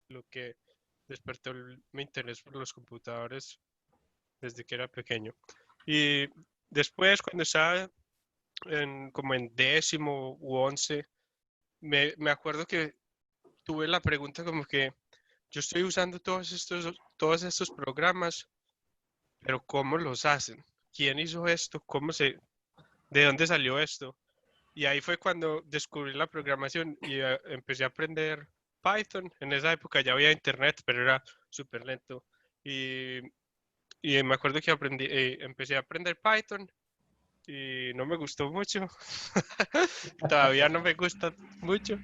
lo que despertó mi interés por los computadores desde que era pequeño. Y después, cuando estaba como en décimo u once, me acuerdo que tuve la pregunta como que yo estoy usando todos estos programas, pero ¿cómo los hacen? ¿Quién hizo esto? ¿De dónde salió esto? Y ahí fue cuando descubrí la programación y empecé a aprender Python. En esa época ya había internet, pero era súper lento. Y, y me acuerdo que empecé a aprender Python y no me gustó mucho. Todavía no me gusta mucho.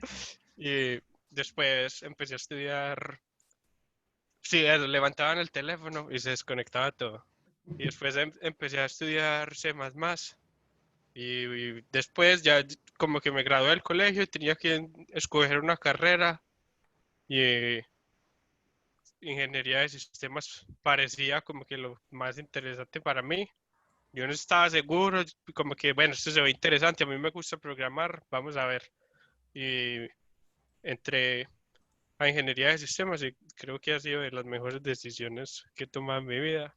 Y después empecé a estudiar. Sí, eso, levantaban el teléfono y se desconectaba todo. Y después empecé a estudiar C++. Y después ya como que me gradué del colegio y tenía que escoger una carrera. Y ingeniería de sistemas parecía como que lo más interesante para mí. Yo no estaba seguro, como que, bueno, esto se ve interesante, a mí me gusta programar, vamos a ver. Y entré a ingeniería de sistemas y creo que ha sido de las mejores decisiones que he tomado en mi vida.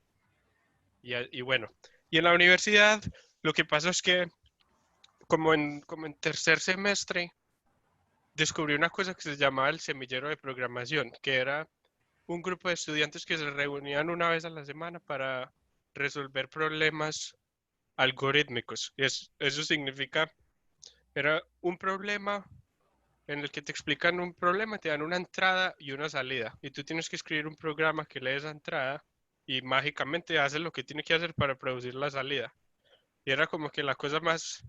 Y bueno, y en la universidad lo que pasa es que como en tercer semestre descubrí una cosa que se llamaba el semillero de programación, que era un grupo de estudiantes que se reunían una vez a la semana para resolver problemas algorítmicos. Eso significa, era un problema en el que te explican un problema, te dan una entrada y una salida. Y tú tienes que escribir un programa que lee esa entrada y mágicamente hace lo que tiene que hacer para producir la salida. Y era como que la cosa más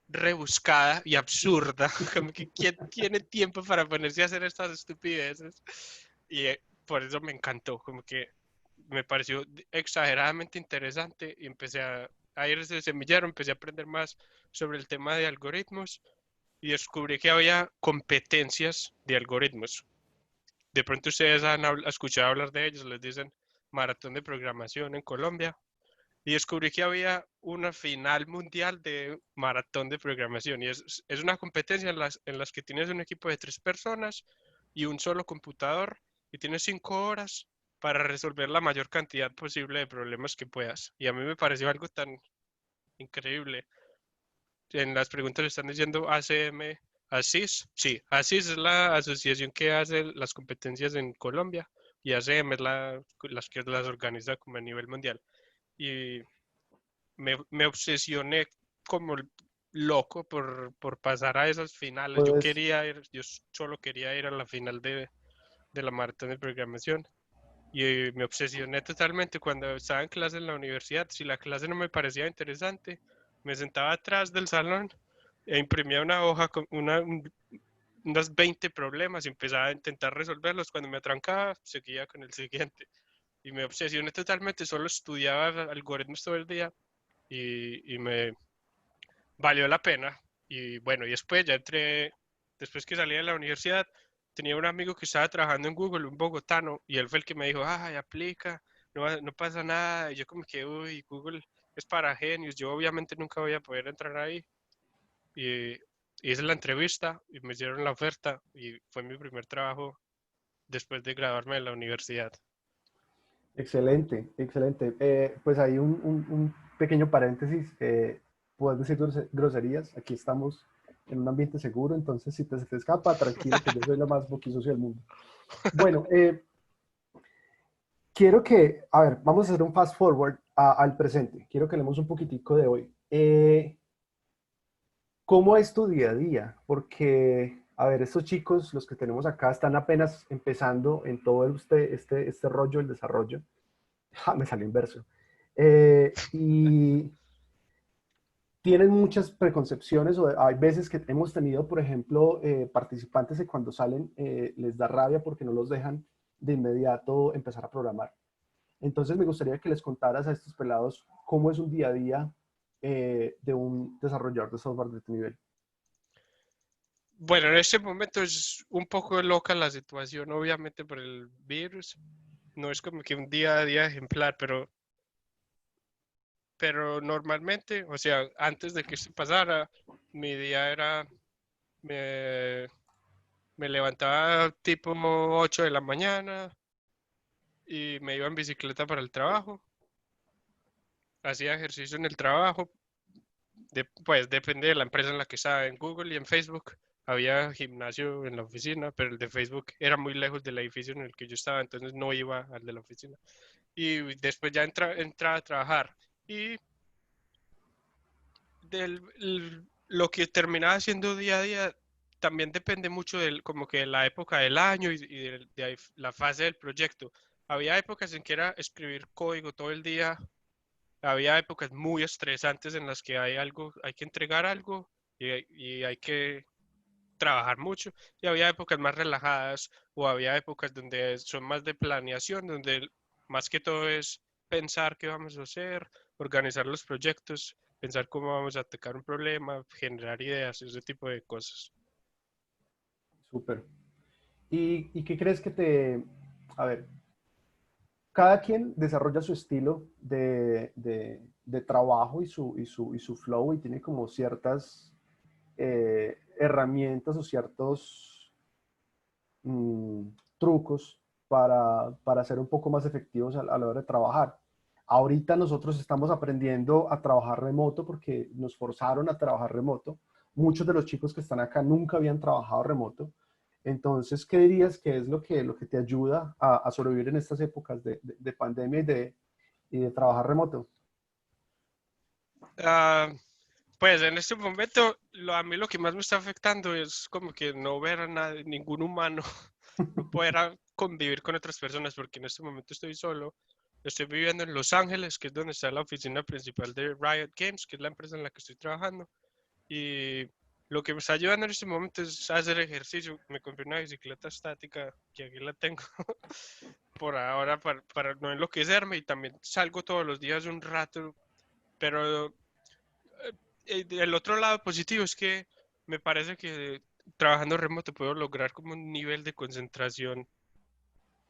rebuscada y absurda, como que quién tiene tiempo para ponerse a hacer estas estupideces. Y por eso me encantó, como que me pareció exageradamente interesante y empecé a ir desde el semillero, empecé a aprender más sobre el tema de algoritmos y descubrí que había competencias de algoritmos. De pronto ustedes han escuchado hablar de ellos, les dicen maratón de programación en Colombia. Y descubrí que había una final mundial de maratón de programación. Y es una competencia en las que tienes un equipo de 3 personas y un solo computador y tienes 5 horas para resolver la mayor cantidad posible de problemas que puedas. Y a mí me pareció algo tan increíble. En las preguntas están diciendo ACM, ASIS. Sí, ASIS es la asociación que hace las competencias en Colombia y ACM es las que las organiza como a nivel mundial. Y me obsesioné como loco por pasar a esas finales. Pues Yo solo quería ir a la final de la maratón de programación. Y me obsesioné totalmente cuando estaba en clase en la universidad. Si la clase no me parecía interesante, me sentaba atrás del salón e imprimía una hoja con unas 20 problemas y empezaba a intentar resolverlos. Cuando me atrancaba, seguía con el siguiente. Y me obsesioné totalmente, solo estudiaba algoritmos todo el día y me valió la pena. Y bueno, y después ya después que salí de la universidad, tenía un amigo que estaba trabajando en Google, un bogotano, y él fue el que me dijo, ay, aplica, no pasa nada. Y yo como que, uy, Google es para genios, yo obviamente nunca voy a poder entrar ahí. Y hice la entrevista y me hicieron la oferta y fue mi primer trabajo después de graduarme de la universidad. excelente, excelente. Pues hay un pequeño paréntesis. Puedes decir groserías. Aquí estamos en un ambiente seguro, entonces si se te escapa, tranquilo que yo soy la más boquisucia del mundo. Bueno, quiero que, a ver, vamos a hacer un fast forward al presente. Quiero que leemos un poquitico de hoy. ¿Cómo es tu día a día? Porque, a ver, estos chicos, los que tenemos acá, están apenas empezando en todo este rollo, el desarrollo. Ja, me salió inverso. Y tienen muchas preconcepciones, o hay veces que hemos tenido, por ejemplo, participantes que cuando salen les da rabia porque no los dejan de inmediato empezar a programar. Entonces me gustaría que les contaras a estos pelados cómo es un día a día de un desarrollador de software de tu nivel. Bueno, en este momento es un poco loca la situación, obviamente por el virus. No es como que un día a día ejemplar, pero normalmente, o sea, antes de que esto pasara, mi día era, me, Me levantaba tipo 8 de la mañana y me iba en bicicleta para el trabajo. Hacía ejercicio en el trabajo. Pues depende de la empresa en la que estaba. En Google y en Facebook había gimnasio en la oficina, pero el de Facebook era muy lejos del edificio en el que yo estaba, entonces no iba al de la oficina. Y después ya entraba a trabajar. Y lo que terminaba haciendo día a día también depende mucho como que de la época del año y de la fase del proyecto. Había épocas en que era escribir código todo el día. Había épocas muy estresantes en las que hay que entregar algo y hay que trabajar mucho. Y había épocas más relajadas o había épocas donde son más de planeación, donde más que todo es pensar qué vamos a hacer, organizar los proyectos, pensar cómo vamos a atacar un problema, generar ideas, ese tipo de cosas. Súper. ¿Y qué crees que te... A ver, cada quien desarrolla su estilo de trabajo y su flow y tiene como ciertas herramientas o ciertos mm, trucos para ser un poco más efectivos a la hora de trabajar. Ahorita nosotros estamos aprendiendo a trabajar remoto porque nos forzaron a trabajar remoto. Muchos de los chicos que están acá nunca habían trabajado remoto. Entonces, ¿qué dirías que es lo que te ayuda a sobrevivir en estas épocas de pandemia y de trabajar remoto? Ah, pues en este momento a mí lo que más me está afectando es como que no ver a nadie, ningún humano, no poder convivir con otras personas porque en este momento estoy solo. Estoy viviendo en Los Ángeles, que es donde está la oficina principal de Riot Games, que es la empresa en la que estoy trabajando. Y lo que me está ayudando en este momento es hacer ejercicio. Me compré una bicicleta estática, que aquí la tengo por ahora para no enloquecerme y también salgo todos los días un rato, pero el otro lado positivo es que me parece que trabajando remoto puedo lograr como un nivel de concentración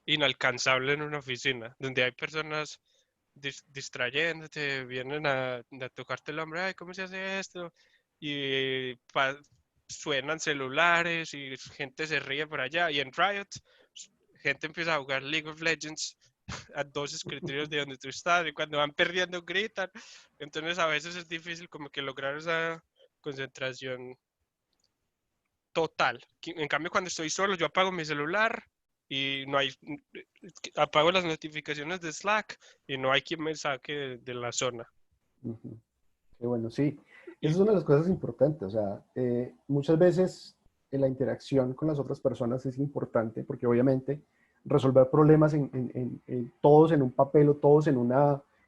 inalcanzable en una oficina, donde hay personas distrayéndote, vienen a tocarte el hombro, ay, ¿cómo se hace esto? Y suenan celulares y gente se ríe por allá. Y en Riot, gente empieza a jugar League of Legends a 2 escritorios de donde tú estás y cuando van perdiendo gritan. Entonces a veces es difícil como que lograr esa concentración total. En cambio, cuando estoy solo, yo apago mi celular y no hay, apago las notificaciones de Slack y no hay quien me saque de la zona. Ujú. Qué bueno, sí. Esa Y, es una de las cosas importantes. O sea, muchas veces la interacción con las otras personas es importante porque obviamente resolver problemas todos en un papel o todos en un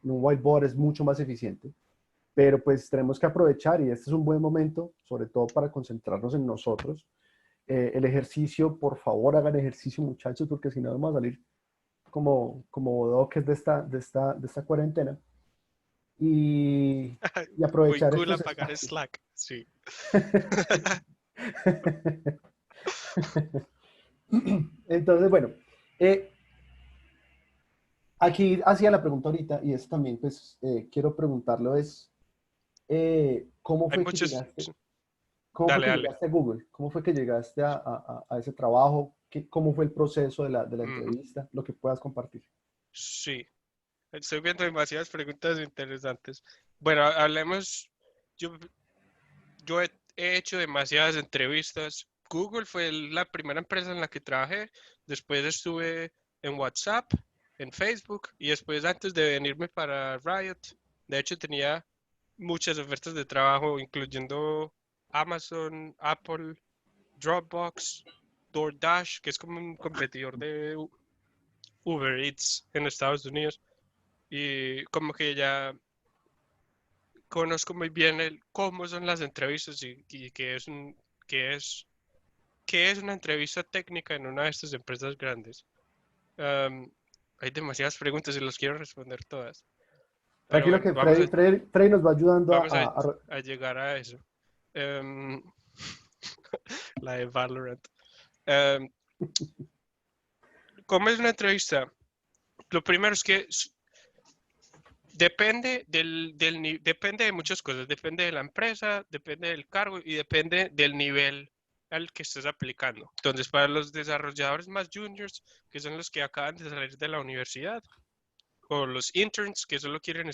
whiteboard es mucho más eficiente. Pero pues tenemos que aprovechar y este es un buen momento, sobre todo para concentrarnos en nosotros. El ejercicio, por favor, hagan ejercicio, muchachos, porque si no vamos a salir como bodoques de esta cuarentena. Y muy aprovechar cool estos apagar espacios. Slack, sí. Entonces, bueno, eh, aquí hacía la pregunta ahorita y eso también, pues, quiero preguntarlo es, ¿cómo Hay fue que muchos... llegaste? ¿Cómo fue Dale, que dale. llegaste a Google? ¿Cómo fue que llegaste a ese trabajo? ¿Cómo fue el proceso de la Mm, entrevista? Lo que puedas compartir. sí, estoy viendo demasiadas preguntas interesantes. Bueno, hablemos, yo, yo he hecho demasiadas entrevistas. Google fue la primera empresa en la que trabajé. Después estuve en WhatsApp, en Facebook y después antes de venirme para Riot, de hecho tenía muchas ofertas de trabajo, incluyendo Amazon, Apple, Dropbox, DoorDash, que es como un competidor de Uber Eats en Estados Unidos. Y como que ya conozco muy bien cómo son las entrevistas y qué es, qué es una entrevista técnica en una de estas empresas grandes. Um, Hay demasiadas preguntas y las quiero responder todas. Pero Tranquilo bueno, que Freddy nos va ayudando vamos a llegar a eso. Um, la de Valorant. Um, ¿Cómo es una entrevista? Lo primero es que depende depende de muchas cosas. Depende de la empresa, depende del cargo y depende del nivel al que estés aplicando. Entonces, para los desarrolladores más juniors, que son los que acaban de salir de la universidad, o los interns que solo quieren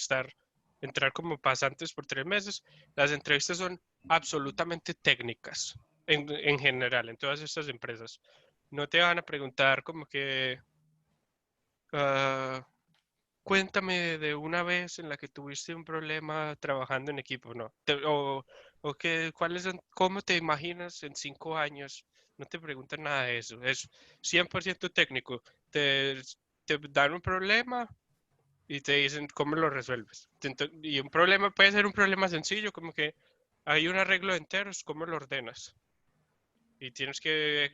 entrar como pasantes por 3 meses, las entrevistas son absolutamente técnicas en general, en todas estas empresas. No te van a preguntar como que, ah, cuéntame de una vez en la que tuviste un problema trabajando en equipo, ¿no? O que, cómo te imaginas en 5 años. No te preguntan nada de eso. Es 100% técnico. Te dan un problema y te dicen cómo lo resuelves. Y un problema puede ser un problema sencillo, como que hay un arreglo de enteros, ¿cómo lo ordenas? Y tienes que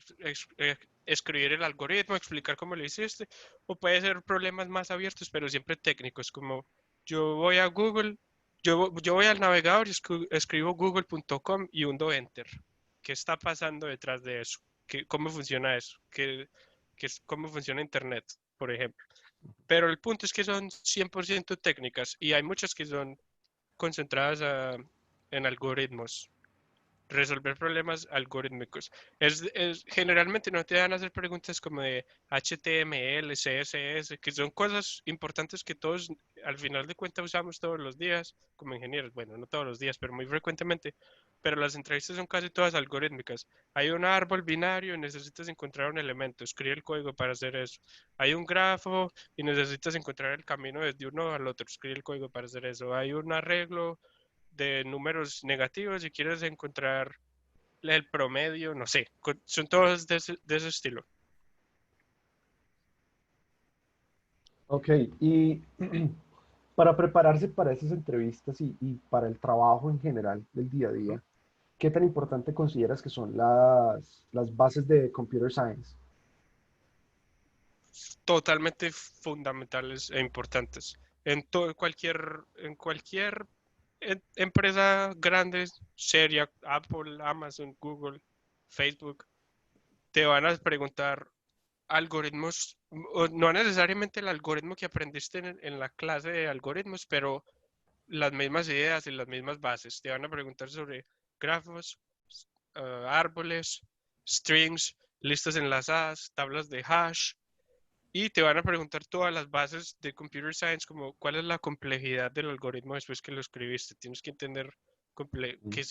escribir el algoritmo, explicar cómo lo hiciste, o puede ser problemas más abiertos, pero siempre técnicos, como yo voy a Google, yo voy al navegador y escribo google.com y hundo enter. ¿Qué está pasando detrás de eso? ¿Cómo funciona eso? ¿Cómo funciona Internet, por ejemplo? Pero el punto es que son 100% técnicas y hay muchas que son concentradas en algoritmos, resolver problemas algorítmicos. Generalmente no te van a hacer preguntas como de HTML, CSS, que son cosas importantes que todos al final de cuentas usamos todos los días como ingenieros. Bueno, no todos los días, pero muy frecuentemente. Pero las entrevistas son casi todas algorítmicas. Hay un árbol binario y necesitas encontrar un elemento. Escribe el código para hacer eso. Hay un grafo y necesitas encontrar el camino desde uno al otro. Escribe el código para hacer eso. Hay un arreglo de números negativos y quieres encontrar el promedio, no sé, son todos de ese estilo. Ok, y para prepararse para esas entrevistas y para el trabajo en general del día a ¿Mm? día, ¿qué tan importante consideras que son las bases de Computer Science? Totalmente fundamentales e importantes. En cualquier empresa grande, seria, Apple, Amazon, Google, Facebook, te van a preguntar algoritmos, no necesariamente el algoritmo que aprendiste en la clase de algoritmos, pero las mismas ideas y las mismas bases. Te van a preguntar sobre grafos, árboles, strings, listas enlazadas, tablas de hash, y te van a preguntar todas las bases de Computer Science, como cuál es la complejidad del algoritmo después que lo escribiste. Tienes que entender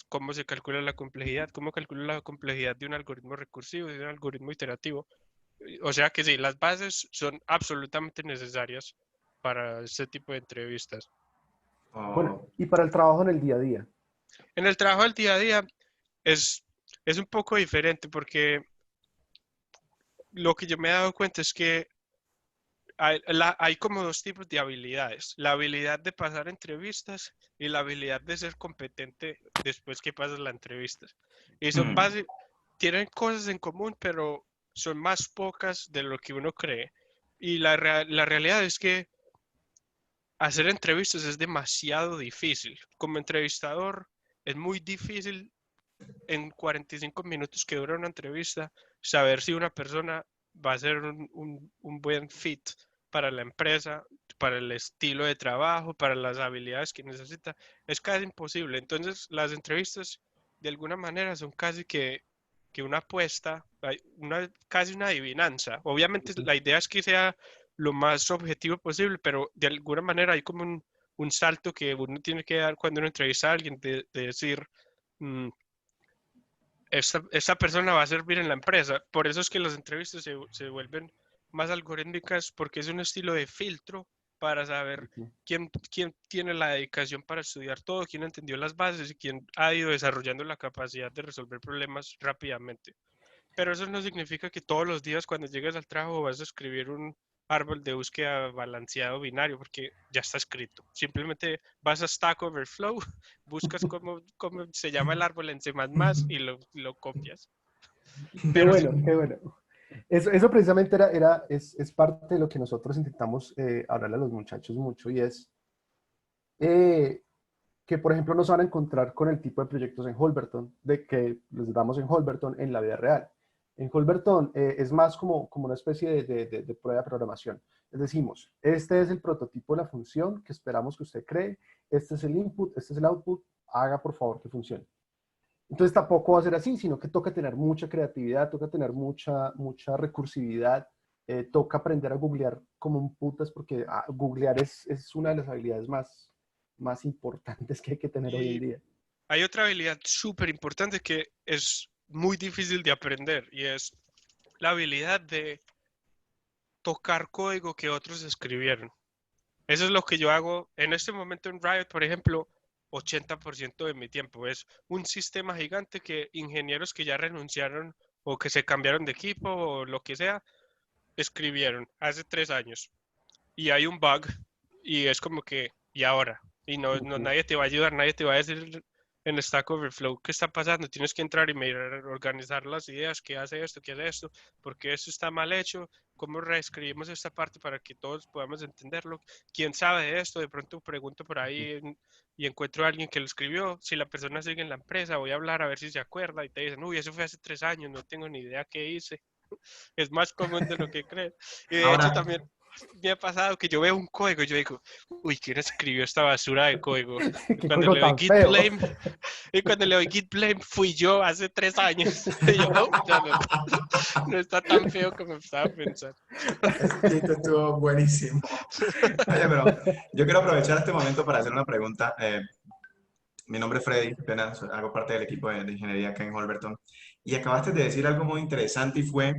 cómo se calcula la complejidad, cómo calcula la complejidad de un algoritmo recursivo, de un algoritmo iterativo. O sea que sí, las bases son absolutamente necesarias para este tipo de entrevistas. Bueno, y para el trabajo en el día a día. En el trabajo del día a día es, es un poco diferente porque lo que yo me he dado cuenta es que hay como dos tipos de habilidades. La habilidad de pasar entrevistas y la habilidad de ser competente después que pasas la entrevista. Y tienen cosas en común, pero son más pocas de lo que uno cree. Y la realidad es que hacer entrevistas es demasiado difícil. Como entrevistador, es muy difícil en 45 minutos que dura una entrevista, saber si una persona va a ser un buen fit para la empresa, para el estilo de trabajo, para las habilidades que necesita, es casi imposible. Entonces, las entrevistas, de alguna manera, son casi que una apuesta, casi una adivinanza. Obviamente, Ujú. la idea es que sea lo más objetivo posible, pero de alguna manera hay como un salto que uno tiene que dar cuando uno entrevista a alguien, de decir, mm, esta persona va a servir en la empresa. Por eso es que las entrevistas se vuelven más algorítmicas, porque es un estilo de filtro para saber Ujú. quién tiene la dedicación para estudiar todo, quién entendió las bases y quién ha ido desarrollando la capacidad de resolver problemas rápidamente. Pero eso no significa que todos los días cuando llegues al trabajo vas a escribir un árbol de búsqueda balanceado binario, porque ya está escrito. Simplemente vas a Stack Overflow, buscas cómo se llama el árbol en C++ y lo copias. Qué Pero sí, bueno, qué bueno. Eso precisamente es parte de lo que nosotros intentamos hablarle a los muchachos mucho y es eh, que, por ejemplo, no se van a encontrar con el tipo de proyectos en Holberton, de que les damos en Holberton en la vida real. En Holberton es más como una especie de prueba de programación. Les decimos, este es el prototipo de la función que esperamos que usted cree, este es el input, este es el output, haga por favor que funcione. Entonces tampoco va a ser así, sino que toca tener mucha creatividad, toca tener mucha recursividad, toca aprender a googlear como un putas, porque googlear es una de las habilidades más importantes que hay que tener hoy en Y día. hay otra habilidad súper importante que es muy difícil de aprender y es la habilidad de tocar código que otros escribieron. Eso es lo que yo hago en este momento en Riot, por ejemplo, 80% de mi tiempo. Es un sistema gigante que ingenieros que ya renunciaron o que se cambiaron de equipo o lo que sea, escribieron hace 3 años. Y hay un bug y es como que, ¿y ahora? Y Ujú. nadie te va a ayudar, nadie te va a decir en Stack Overflow qué está pasando. Tienes que entrar y mirar, organizar las ideas, qué hace esto, porque esto está mal hecho, cómo reescribimos esta parte para que todos podamos entenderlo. ¿Quién sabe de esto? De pronto pregunto por ahí y encuentro a alguien que lo escribió. Si la persona sigue en la empresa, voy a hablar a ver si se acuerda y te dicen, uy, eso fue hace 3 años, no tengo ni idea qué hice. Es más común de lo que crees. Y de hecho Ahora, también me ha pasado que yo veo un código y yo digo, uy, ¿quién escribió esta basura de código? Y Qué cuando juego le doy tan git feo. blame, y cuando le doy git blame, fui yo hace 3 años. Y yo, oh, ya no, no está tan feo como estaba pensando. ese chiste estuvo buenísimo. Oye, pero yo quiero aprovechar este momento para hacer una pregunta. Mi nombre es Freddy, apenas hago parte del equipo de ingeniería acá en Holberton. Y acabaste de decir algo muy interesante y fue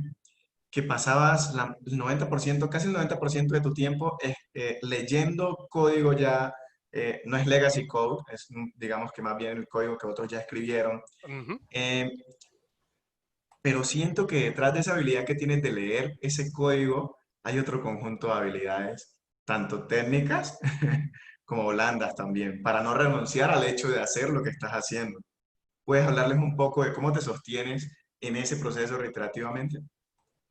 que pasabas el 90%, casi el 90% de tu tiempo leyendo código ya, no es legacy code, es digamos que más bien el código que otros ya escribieron. Ujú. Eh, pero siento que detrás de esa habilidad que tienes de leer ese código hay otro conjunto de habilidades, tanto técnicas como blandas también, para no renunciar al hecho de hacer lo que estás haciendo. ¿Puedes hablarles un poco de cómo te sostienes en ese proceso reiterativamente?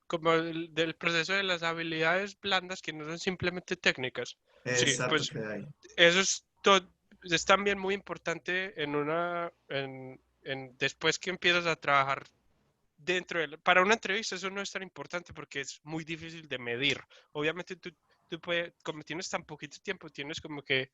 Como del proceso de las habilidades blandas que no son simplemente técnicas. Sí, Exacto, pues que hay. eso es también muy importante después que empiezas a trabajar para una entrevista eso no es tan importante porque es muy difícil de medir. Obviamente tú puedes, como tienes tan poquito tiempo, tienes como que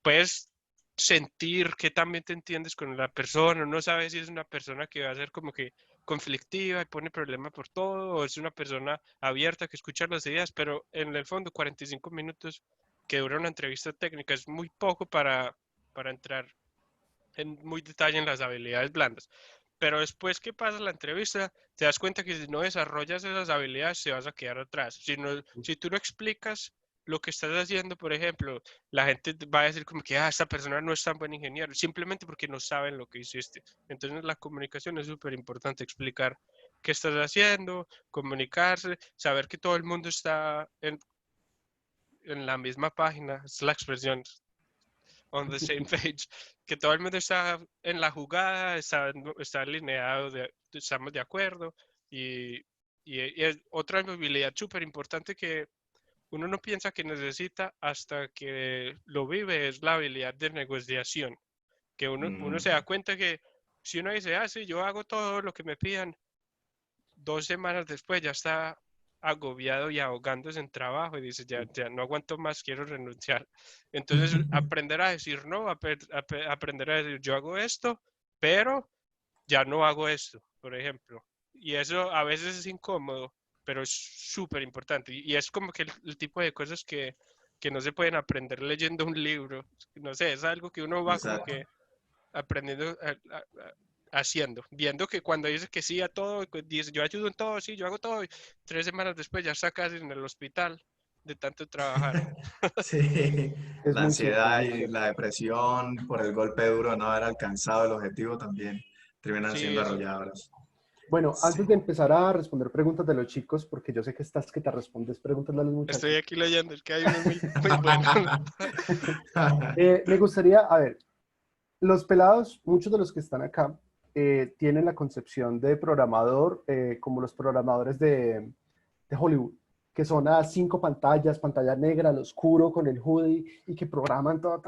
puedes sentir que también te entiendes con la persona, no sabes si es una persona que va a ser como que conflictiva y pone problema por todo, o es una persona abierta que escucha las ideas, pero en el fondo 45 minutos que dura una entrevista técnica es muy poco para entrar en muy detalle en las habilidades blandas. Pero después que pasas la entrevista, te das cuenta que si no desarrollas esas habilidades, te vas a quedar atrás. Si tú no explicas lo que estás haciendo, por ejemplo, la gente va a decir como que, esta persona no es tan buen ingeniero, simplemente porque no saben lo que hiciste. Entonces la comunicación es súper importante, explicar qué estás haciendo, comunicarse, saber que todo el mundo está en la misma página, es la expresión, on the same page, que todo el mundo está en la jugada, está alineado, estamos de acuerdo y, y es otra habilidad súper importante que uno no piensa que necesita hasta que lo vive, es la habilidad de negociación, que uno se da Mm, cuenta que si uno dice, sí, yo hago todo lo que me pidan, 2 semanas después ya está agobiado y ahogándose en trabajo y dice, ya no aguanto más, quiero renunciar. Entonces, aprender a decir no, aprender a decir, yo hago esto, pero ya no hago esto, por ejemplo. Y eso a veces es incómodo, pero es súper importante. Y es como que el tipo de cosas que no se pueden aprender leyendo un libro. No sé, es algo que uno va como exacto. que aprendiendo, haciendo, viendo que cuando dice que sí a todo, dice yo ayudo en todo, sí, yo hago todo, y 3 semanas después ya está casi en el hospital de tanto trabajar. Sí, Es la muy cierto, es ansiedad muy y cierto. la depresión por el golpe duro de no haber alcanzado el objetivo también terminan Sí, siendo eso. arrolladoras. Bueno, Sí. antes de empezar a responder preguntas de los chicos, porque yo sé que estás que te respondes preguntas de los Estoy muchachos, aquí leyendo, es que hay uno muy, muy bueno. me gustaría, a ver, los pelados, muchos de los que están acá, tienen la concepción de programador como los programadores de Hollywood, que son a 5 pantallas, pantalla negra, al oscuro, con el hoodie, y que programan todo,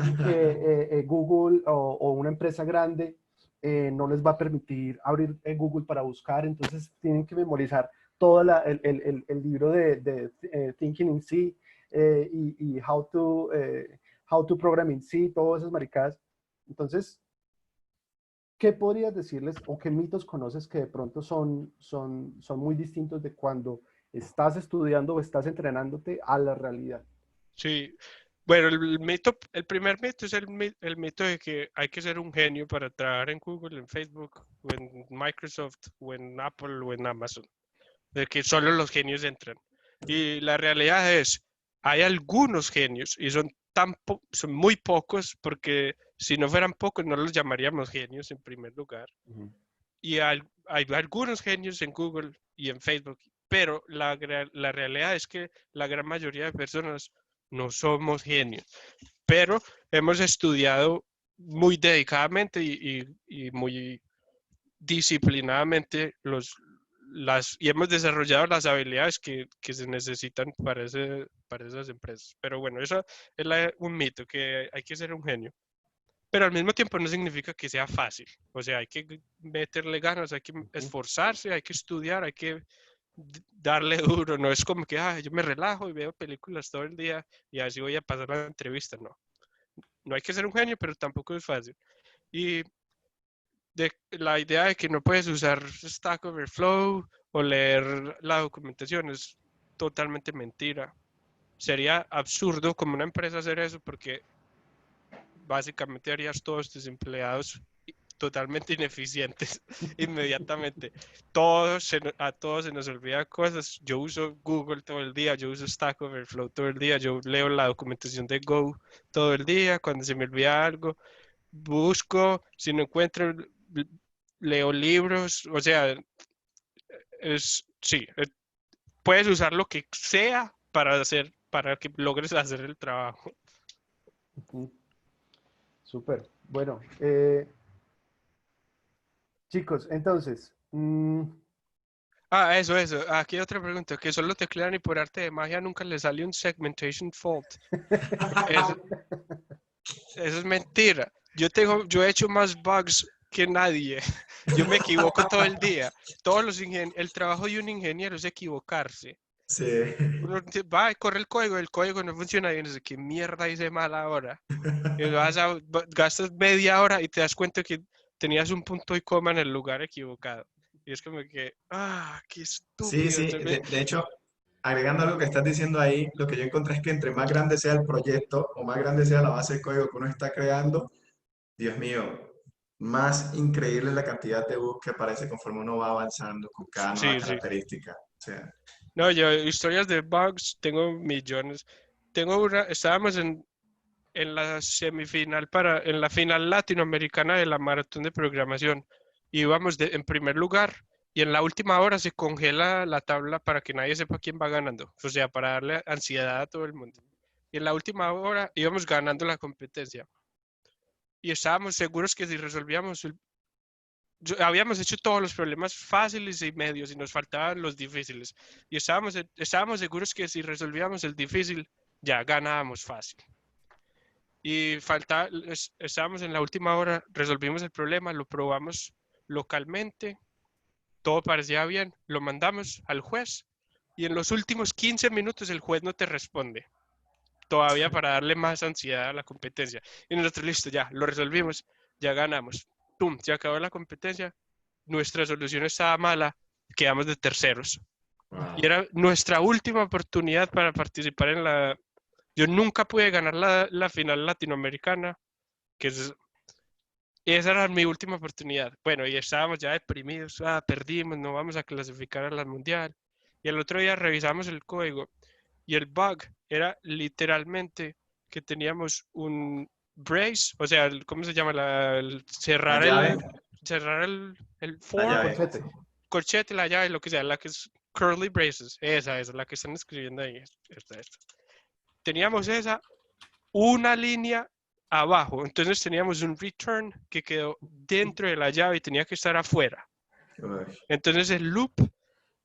y que Google o una empresa grande no les va a permitir abrir Google para buscar, entonces tienen que memorizar todo el libro de Thinking in C y How to Program in C, todas esas maricadas. Entonces, ¿qué podrías decirles o qué mitos conoces que de pronto son muy distintos de cuando estás estudiando o estás entrenándote a la realidad? Sí, bueno, el primer mito es el mito de que hay que ser un genio para trabajar en Google, en Facebook, o en Microsoft, o en Apple, o en Amazon, de que solo los genios entran. Y la realidad es, hay algunos genios y son muy pocos, porque si no fueran pocos no los llamaríamos genios en primer lugar. Ujú. Y hay algunos genios en Google y en Facebook, pero la realidad es que la gran mayoría de personas no somos genios, pero hemos estudiado muy dedicadamente y muy disciplinadamente y hemos desarrollado las habilidades que se necesitan para esas empresas. Pero bueno, eso es un mito, que hay que ser un genio. Pero al mismo tiempo no significa que sea fácil. O sea, hay que meterle ganas, hay que esforzarse, hay que estudiar, hay que darle duro. No es como que yo me relajo y veo películas todo el día y así voy a pasar la entrevista. No, no hay que ser un genio, pero tampoco es fácil. Y la idea de que no puedes usar Stack Overflow o leer la documentación es totalmente mentira. Sería absurdo como una empresa hacer eso porque básicamente harías todos tus empleados totalmente ineficientes inmediatamente. A todos se nos olvida cosas. Yo uso Google todo el día, yo uso Stack Overflow todo el día, yo leo la documentación de Go todo el día. Cuando se me olvida algo, busco, si no encuentro, leo libros. O sea, sí, puedes usar lo que sea para que logres hacer el trabajo. Ujú. Súper. Bueno, chicos, entonces, Eso. Aquí hay otra pregunta, que solo teclean y por arte de magia nunca le sale un segmentation fault. Eso, eso es mentira. Yo he hecho más bugs que nadie. Yo me equivoco todo el día. El trabajo de un ingeniero es equivocarse. Sí. Uno va y corre el código no funciona bien. No sé qué mierda hice mal ahora. Y gastas media hora y te das cuenta que tenías un punto y coma en el lugar equivocado. Y es como que, qué Sí, estúpido. sí. De hecho, agregando algo que estás diciendo ahí, lo que yo encontré es que entre más grande sea el proyecto o más grande sea la base de código que uno está creando, Dios mío, más increíble es la cantidad de bugs que aparece conforme uno va avanzando con cada nueva Sí, sí. característica. O sea, No, yo historias de bugs tengo millones. Estábamos en la semifinal en la final latinoamericana de la maratón de programación. Íbamos en primer lugar y en la última hora se congela la tabla para que nadie sepa quién va ganando. O sea, para darle ansiedad a todo el mundo. Y en la última hora íbamos ganando la competencia. Y estábamos seguros que si resolvíamos habíamos hecho todos los problemas fáciles y medios y nos faltaban los difíciles. Y estábamos seguros que si resolvíamos el difícil, ya ganábamos fácil. Y estábamos en la última hora, resolvimos el problema, lo probamos localmente, todo parecía bien, lo mandamos al juez y en los últimos 15 minutos el juez no te responde, todavía para darle más ansiedad a la competencia. Y nosotros, listo, ya, lo resolvimos, ya ganamos. ¡Pum! Se acabó la competencia, nuestra solución estaba mala, quedamos de terceros. Y wow. era nuestra última oportunidad para participar en la... Yo nunca pude ganar la final latinoamericana, que esa era mi última oportunidad. Bueno, y estábamos ya deprimidos, perdimos, no vamos a clasificar a la mundial. Y el otro día revisamos el código y el bug era literalmente que teníamos un brace, o sea, ¿cómo se llama? La llave, Cerrar el la for, llave. corchete. corchete, la llave, lo que sea, la que es curly braces, esa es la que están escribiendo ahí. Esta. Teníamos esa, una línea abajo, entonces teníamos un return que quedó dentro de la llave y tenía que estar afuera. Uy. Entonces el loop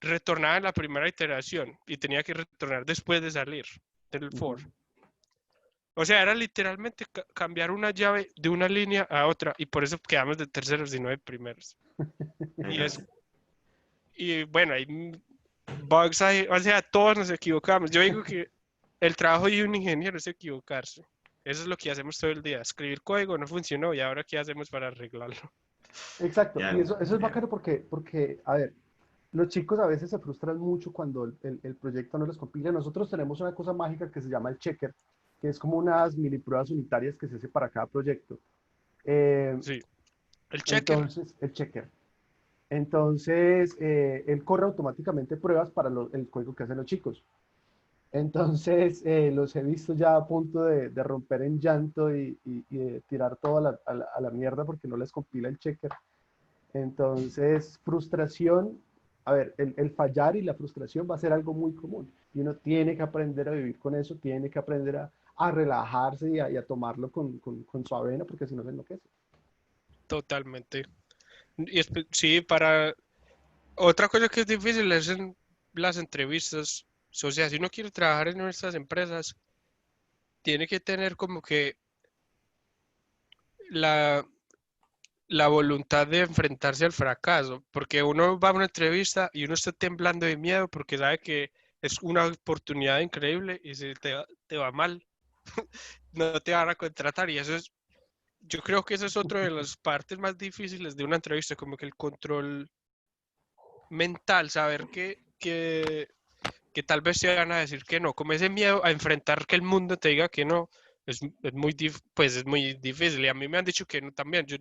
retornaba en la primera iteración y tenía que retornar después de salir del for. O sea, era literalmente cambiar una llave de una línea a otra y por eso quedamos de terceros y no de primeros. Imagínate. Y bueno, hay bugs ahí, o sea, todos nos equivocamos. Yo digo que el trabajo de un ingeniero es equivocarse. Eso es lo que hacemos todo el día. Escribir código no funcionó y ahora ¿qué hacemos para arreglarlo? Exacto, Ya, y eso es ya. bacano porque, a ver, los chicos a veces se frustran mucho cuando el proyecto no les compila. Nosotros tenemos una cosa mágica que se llama el checker, que es como unas mini pruebas unitarias que se hace para cada proyecto. Eh, Sí, el checker. entonces, el checker. Entonces, él corre automáticamente pruebas para el código que hacen los chicos. Entonces, los he visto ya a punto de romper en llanto y de tirar todo a la mierda porque no les compila el checker. Entonces, frustración, a ver, el fallar y la frustración va a ser algo muy común. Y uno tiene que aprender a vivir con eso, tiene que aprender a relajarse y a tomarlo con su avena, porque si no se enloquece. Totalmente. Sí, para otra cosa que es difícil es en las entrevistas. O sea, si uno quiere trabajar en nuestras empresas, tiene que tener como que la, la voluntad de enfrentarse al fracaso, porque uno va a una entrevista y uno está temblando de miedo porque sabe que es una oportunidad increíble y si te va mal, no te van a contratar y eso es, yo creo que eso es otra de las partes más difíciles de una entrevista, como que el control mental, saber que tal vez te van a decir que no, como ese miedo a enfrentar que el mundo te diga que no, pues es muy difícil. Y a mí me han dicho que no también. Yo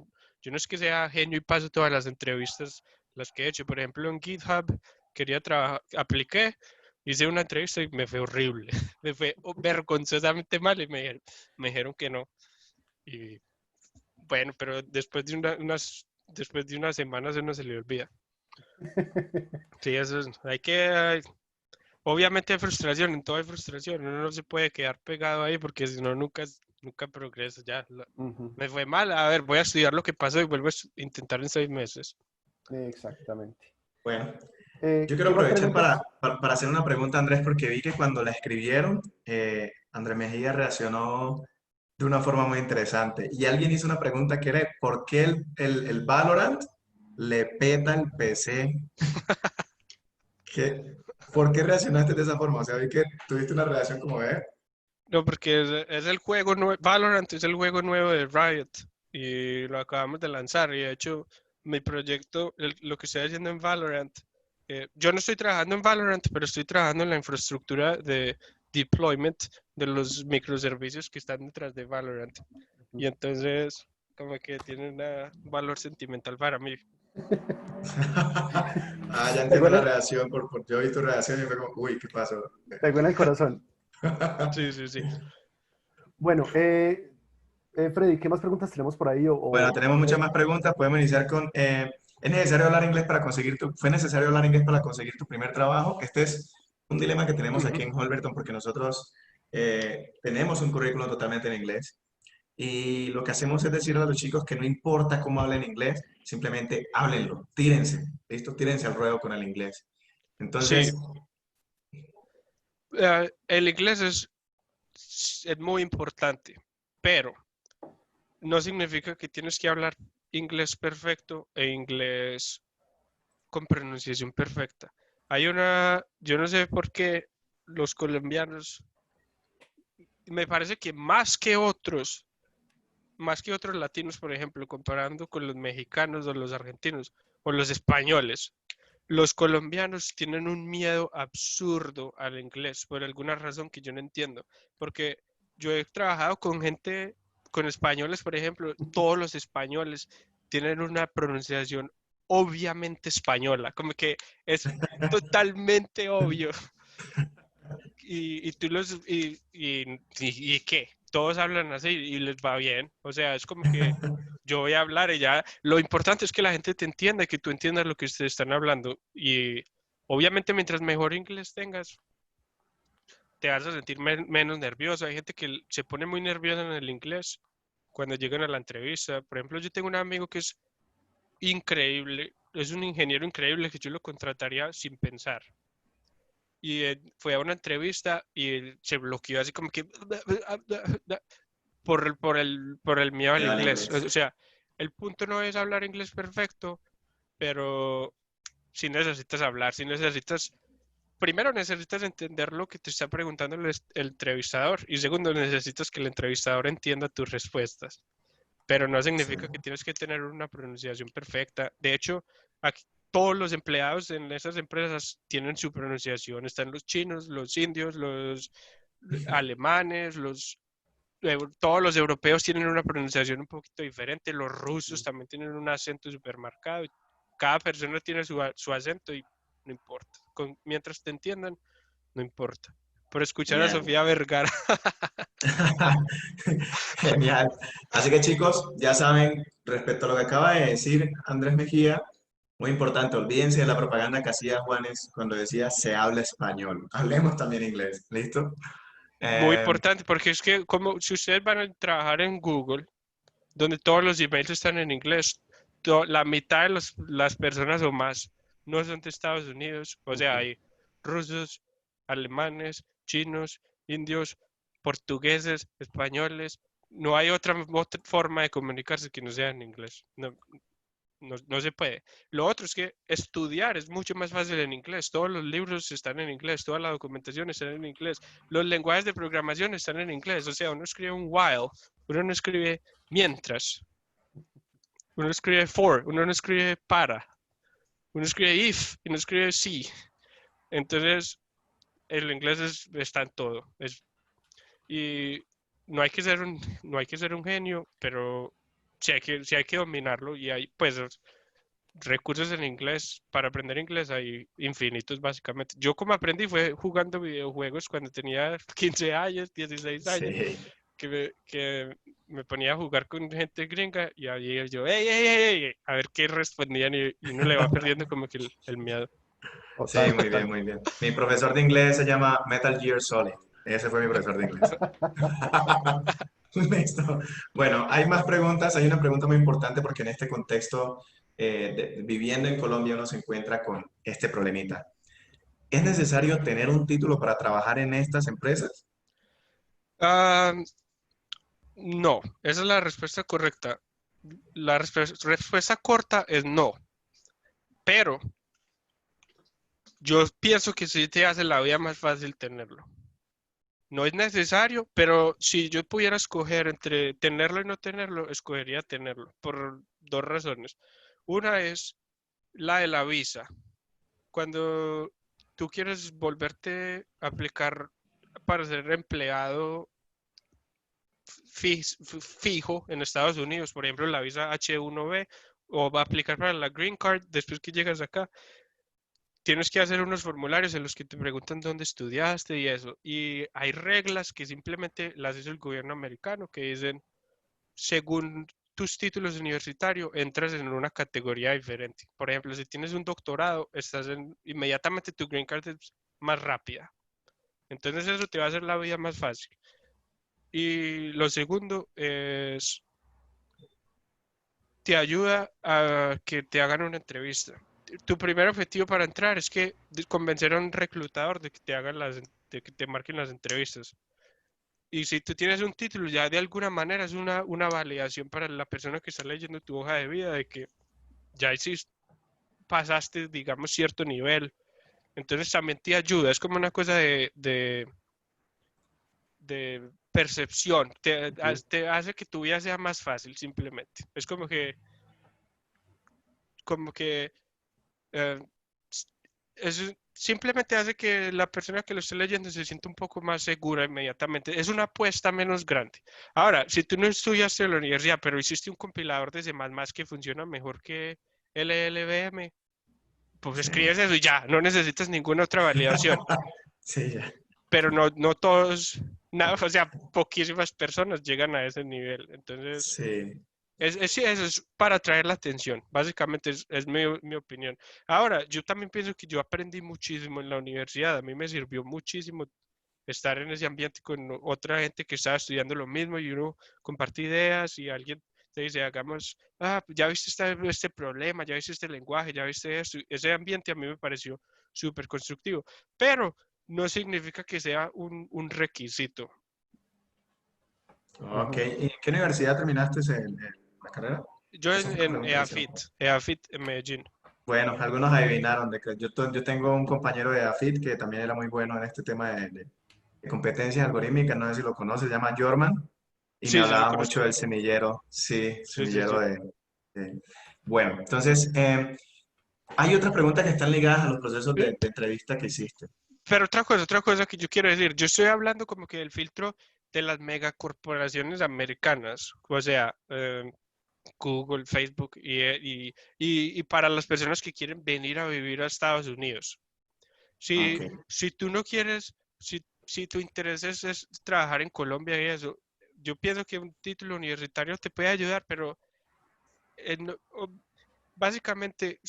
no es que sea genio y paso todas las entrevistas las que he hecho. Por ejemplo, en GitHub quería trabajar, apliqué, hice una entrevista y me fue horrible. Me fue vergonzosamente mal y me dijeron que no. Y bueno, pero después de después de unas semanas uno se le olvida. Sí, eso es, hay que, obviamente hay frustración, en todo hay frustración, uno no se puede quedar pegado ahí porque si no nunca progresa, ya, Ujú, me fue mal, a ver, voy a estudiar lo que pasó y vuelvo a intentar en 6 meses. exactamente. Bueno, yo quiero ¿Qué más aprovechar preguntas? para hacer una pregunta, Andrés, porque vi que cuando la escribieron, Andrés Mejía reaccionó de una forma muy interesante. Y alguien hizo una pregunta que era, ¿por qué el Valorant le peta el PC? ¿Qué, ¿Por qué reaccionaste de esa forma? O sea, vi que tuviste una reacción como de... No, porque es el juego nuevo, Valorant es el juego nuevo de Riot y lo acabamos de lanzar y de hecho mi proyecto, lo que estoy haciendo en Valorant, yo no estoy trabajando en Valorant, pero estoy trabajando en la infraestructura de deployment de los microservicios que están detrás de Valorant. Y entonces, como que tiene un valor sentimental para mí. Ah, ya Pegó entiendo en la el, reacción, yo vi tu reacción y fue como, uy, ¿qué pasó? pegó en el corazón. Sí, sí, sí. Bueno, Freddy, ¿qué más preguntas tenemos por ahí? Bueno, tenemos muchas más preguntas. Podemos iniciar con, ¿es necesario hablar inglés para fue necesario hablar inglés para conseguir tu primer trabajo? Este es un dilema que tenemos aquí Ujú. en Holberton porque nosotros tenemos un currículum totalmente en inglés y lo que hacemos es decirle a los chicos que no importa cómo hablen inglés, simplemente háblenlo, tírense, ¿listo? Tírense al ruedo con el inglés. Sí, Entonces, el inglés es muy importante, pero no significa que tienes que hablar inglés perfecto e inglés con pronunciación perfecta. Yo no sé por qué los colombianos, me parece que más que otros latinos, por ejemplo, comparando con los mexicanos o los argentinos o los españoles, los colombianos tienen un miedo absurdo al inglés por alguna razón que yo no entiendo. Porque yo he trabajado con gente, con españoles, por ejemplo, todos los españoles tienen una pronunciación obviamente española, como que es totalmente obvio. Y tú y qué, todos hablan así y les va bien. O sea, es como que yo voy a hablar y ya, lo importante es que la gente te entienda y que tú entiendas lo que ustedes están hablando. Y obviamente mientras mejor inglés tengas, te vas a sentir menos nervioso. Hay gente que se pone muy nerviosa en el inglés cuando llegan a la entrevista. Por ejemplo, yo tengo un amigo que es increíble, es un ingeniero increíble que yo lo contrataría sin pensar y fue a una entrevista y él se bloqueó así como que por el miedo al me va el inglés. inglés. O sea, el punto no es hablar inglés perfecto, pero si necesitas hablar, si necesitas, primero necesitas entender lo que te está preguntando el entrevistador y segundo necesitas que el entrevistador entienda tus respuestas. pero no Sí. significa que tienes que tener una pronunciación perfecta. De hecho, aquí todos los empleados en esas empresas tienen su pronunciación. Están los chinos, los indios, los alemanes, todos los europeos tienen una pronunciación un poquito diferente. Los rusos también tienen un acento súper marcado. Cada persona tiene su acento y no importa. Mientras te entiendan, no importa. Por escuchar a Bien. Sofía Vergara. Genial. Así que chicos, ya saben, respecto a lo que acaba de decir Andrés Mejía, muy importante, olvídense de la propaganda que hacía Juanes cuando decía se habla español. Hablemos también inglés, ¿listo? Muy Eh, importante, porque es que como si ustedes van a trabajar en Google, donde todos los emails están en inglés, la mitad de las personas o más no son de Estados Unidos, o sea, hay rusos, alemanes, chinos, indios, portugueses, españoles, no hay otra forma de comunicarse que no sea en inglés. No se puede. Lo otro es que estudiar es mucho más fácil en inglés. Todos los libros están en inglés, toda la documentación está en inglés. Los lenguajes de programación están en inglés. O sea, uno escribe un while, uno no escribe mientras, uno escribe for, uno no escribe para, uno escribe if y no escribe si. Entonces, el inglés está en todo. Y no hay que ser un genio, pero sí hay que dominarlo y hay, pues, recursos en inglés. Para aprender inglés hay infinitos, básicamente. Yo como aprendí fue jugando videojuegos cuando tenía 15 años, 16 años, sí, que me ponía a jugar con gente gringa y ahí yo, ¡ey, ey, ey, ey! A ver qué respondían y uno le va perdiendo como que el miedo. sí, Total, muy bien, total. muy bien. Mi profesor de inglés se llama Metal Gear Solid. Ese fue mi profesor de inglés. Listo. Bueno, hay más preguntas. Hay una pregunta muy importante porque en este contexto, viviendo en Colombia, uno se encuentra con este problemita. ¿Es necesario tener un título para trabajar en estas empresas? Ah, no, esa es la respuesta correcta. La respuesta corta es no, pero yo pienso que sí te hace la vida más fácil tenerlo. No es necesario, pero si yo pudiera escoger entre tenerlo y no tenerlo, escogería tenerlo por dos razones. Una es la de la visa. Cuando tú quieres volverte a aplicar para ser empleado fijo en Estados Unidos, por ejemplo, la visa H1B, o va a aplicar para la Green Card después que llegas acá, tienes que hacer unos formularios en los que te preguntan dónde estudiaste y eso. Y hay reglas que simplemente las hizo el gobierno americano que dicen, según tus títulos universitarios, entras en una categoría diferente. Por ejemplo, si tienes un doctorado, inmediatamente tu green card es más rápida. Entonces eso te va a hacer la vida más fácil. Y lo segundo es, te ayuda a que te hagan una entrevista. Tu primer objetivo para entrar es que convencer a un reclutador de que te hagan de que te marquen las entrevistas. Y si tú tienes un título, ya de alguna manera es una validación para la persona que está leyendo tu hoja de vida de que ya hiciste, pasaste, digamos, cierto nivel. Entonces también te ayuda, es como una cosa de percepción, te hace que tu vida sea más fácil simplemente. Es como que eh, simplemente hace que la persona que lo esté leyendo se sienta un poco más segura inmediatamente. Es una apuesta menos grande. Ahora, si tú no estudiaste en la universidad, pero hiciste un compilador de C++ que funciona mejor que LLVM, pues Sí, escribes eso y ya, no necesitas ninguna otra validación. sí, ya. Pero no todos, nada, o sea, poquísimas personas llegan a ese nivel. Entonces, Sí. sí, eso es para atraer la atención. Básicamente es mi opinión. Ahora, yo también pienso que yo aprendí muchísimo en la universidad. A mí me sirvió muchísimo estar en ese ambiente con otra gente que estaba estudiando lo mismo y uno comparte ideas y alguien te dice, hagamos, ya viste este problema, ya viste este lenguaje, ya viste esto. Ese ambiente a mí me pareció súper constructivo, pero no significa que sea un requisito. Ok. ¿Y en qué universidad terminaste la carrera? Yo Esa es una en pregunta adicional. EAFIT en Medellín. Bueno, algunos adivinaron de que yo tengo un compañero de AFIT que también era muy bueno en este tema de competencias algorítmicas, no sé si lo conoces, se llama Jorman. y me Sí, sí, sí, hablaba mucho conozco. del semillero, sí, Sí, sí, sí. semillero de- Bueno, entonces, hay otras preguntas que están ligadas a los procesos Eh, de entrevista que hiciste. Pero otra cosa que yo quiero decir, yo estoy hablando como que del filtro de las megacorporaciones americanas, o sea, Google, Facebook, y para las personas que quieren venir a vivir a Estados Unidos. Ok, Si tú no quieres, si tu interés es trabajar en Colombia y eso, yo pienso que un título universitario te puede ayudar, pero básicamente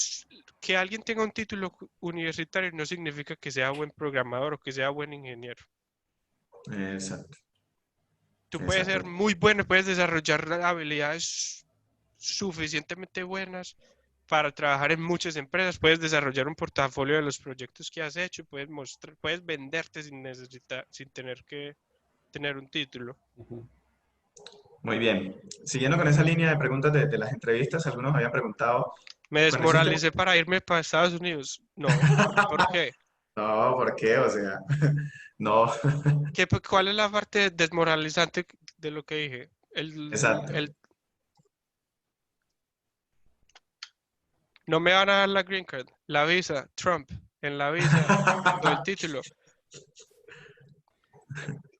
que alguien tenga un título universitario no significa que sea buen programador o que sea buen ingeniero. exacto, Tú puedes ser exacto. muy bueno, puedes desarrollar habilidades suficientemente buenas para trabajar en muchas empresas, puedes desarrollar un portafolio de los proyectos que has hecho, puedes mostrar, puedes venderte sin necesitar, sin tener que tener un título. Ujú. Muy bien. Siguiendo con esa línea de preguntas de las entrevistas, algunos habían preguntado, Me cuando hiciste... desmoralicé para irme para Estados Unidos. No, ¿por qué? No, ¿por qué? O sea, no, ¿Cuál es la parte desmoralizante de lo que dije? exacto. No me van a dar la green card, la visa, Trump, en la visa, o el título.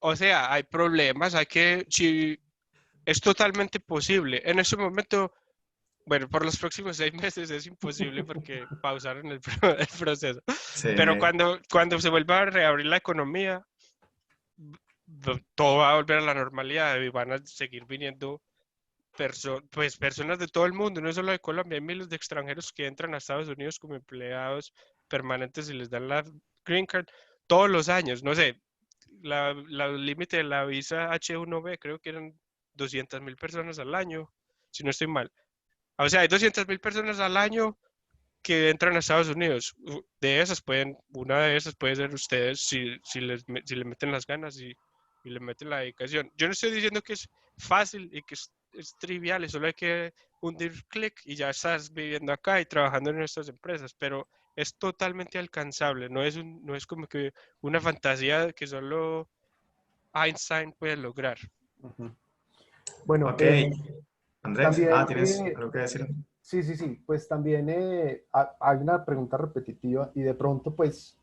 O sea, hay problemas, si es totalmente posible. En ese momento, bueno, por los próximos 6 meses es imposible porque pausaron el proceso. Sí, Pero cuando se vuelva a reabrir la economía, todo va a volver a la normalidad y van a seguir viniendo pues personas de todo el mundo, no solo de Colombia. Hay miles de extranjeros que entran a Estados Unidos como empleados permanentes y les dan la green card todos los años. No sé, la límite de la visa H1B creo que eran 200.000 personas al año, si no estoy mal. O sea, hay 200.000 personas al año que entran a Estados Unidos. Una de esas puede ser ustedes si le meten las ganas y le meten la dedicación. Yo no estoy diciendo que es fácil y que es trivial, solo hay que hundir clic y ya estás viviendo acá y trabajando en estas empresas, pero es totalmente alcanzable, no es como que una fantasía que solo Einstein puede lograr. Ujú. Bueno, ok. Andrés, también, ¿tienes algo que decir? sí, sí, sí, pues también hay una pregunta repetitiva y de pronto, pues,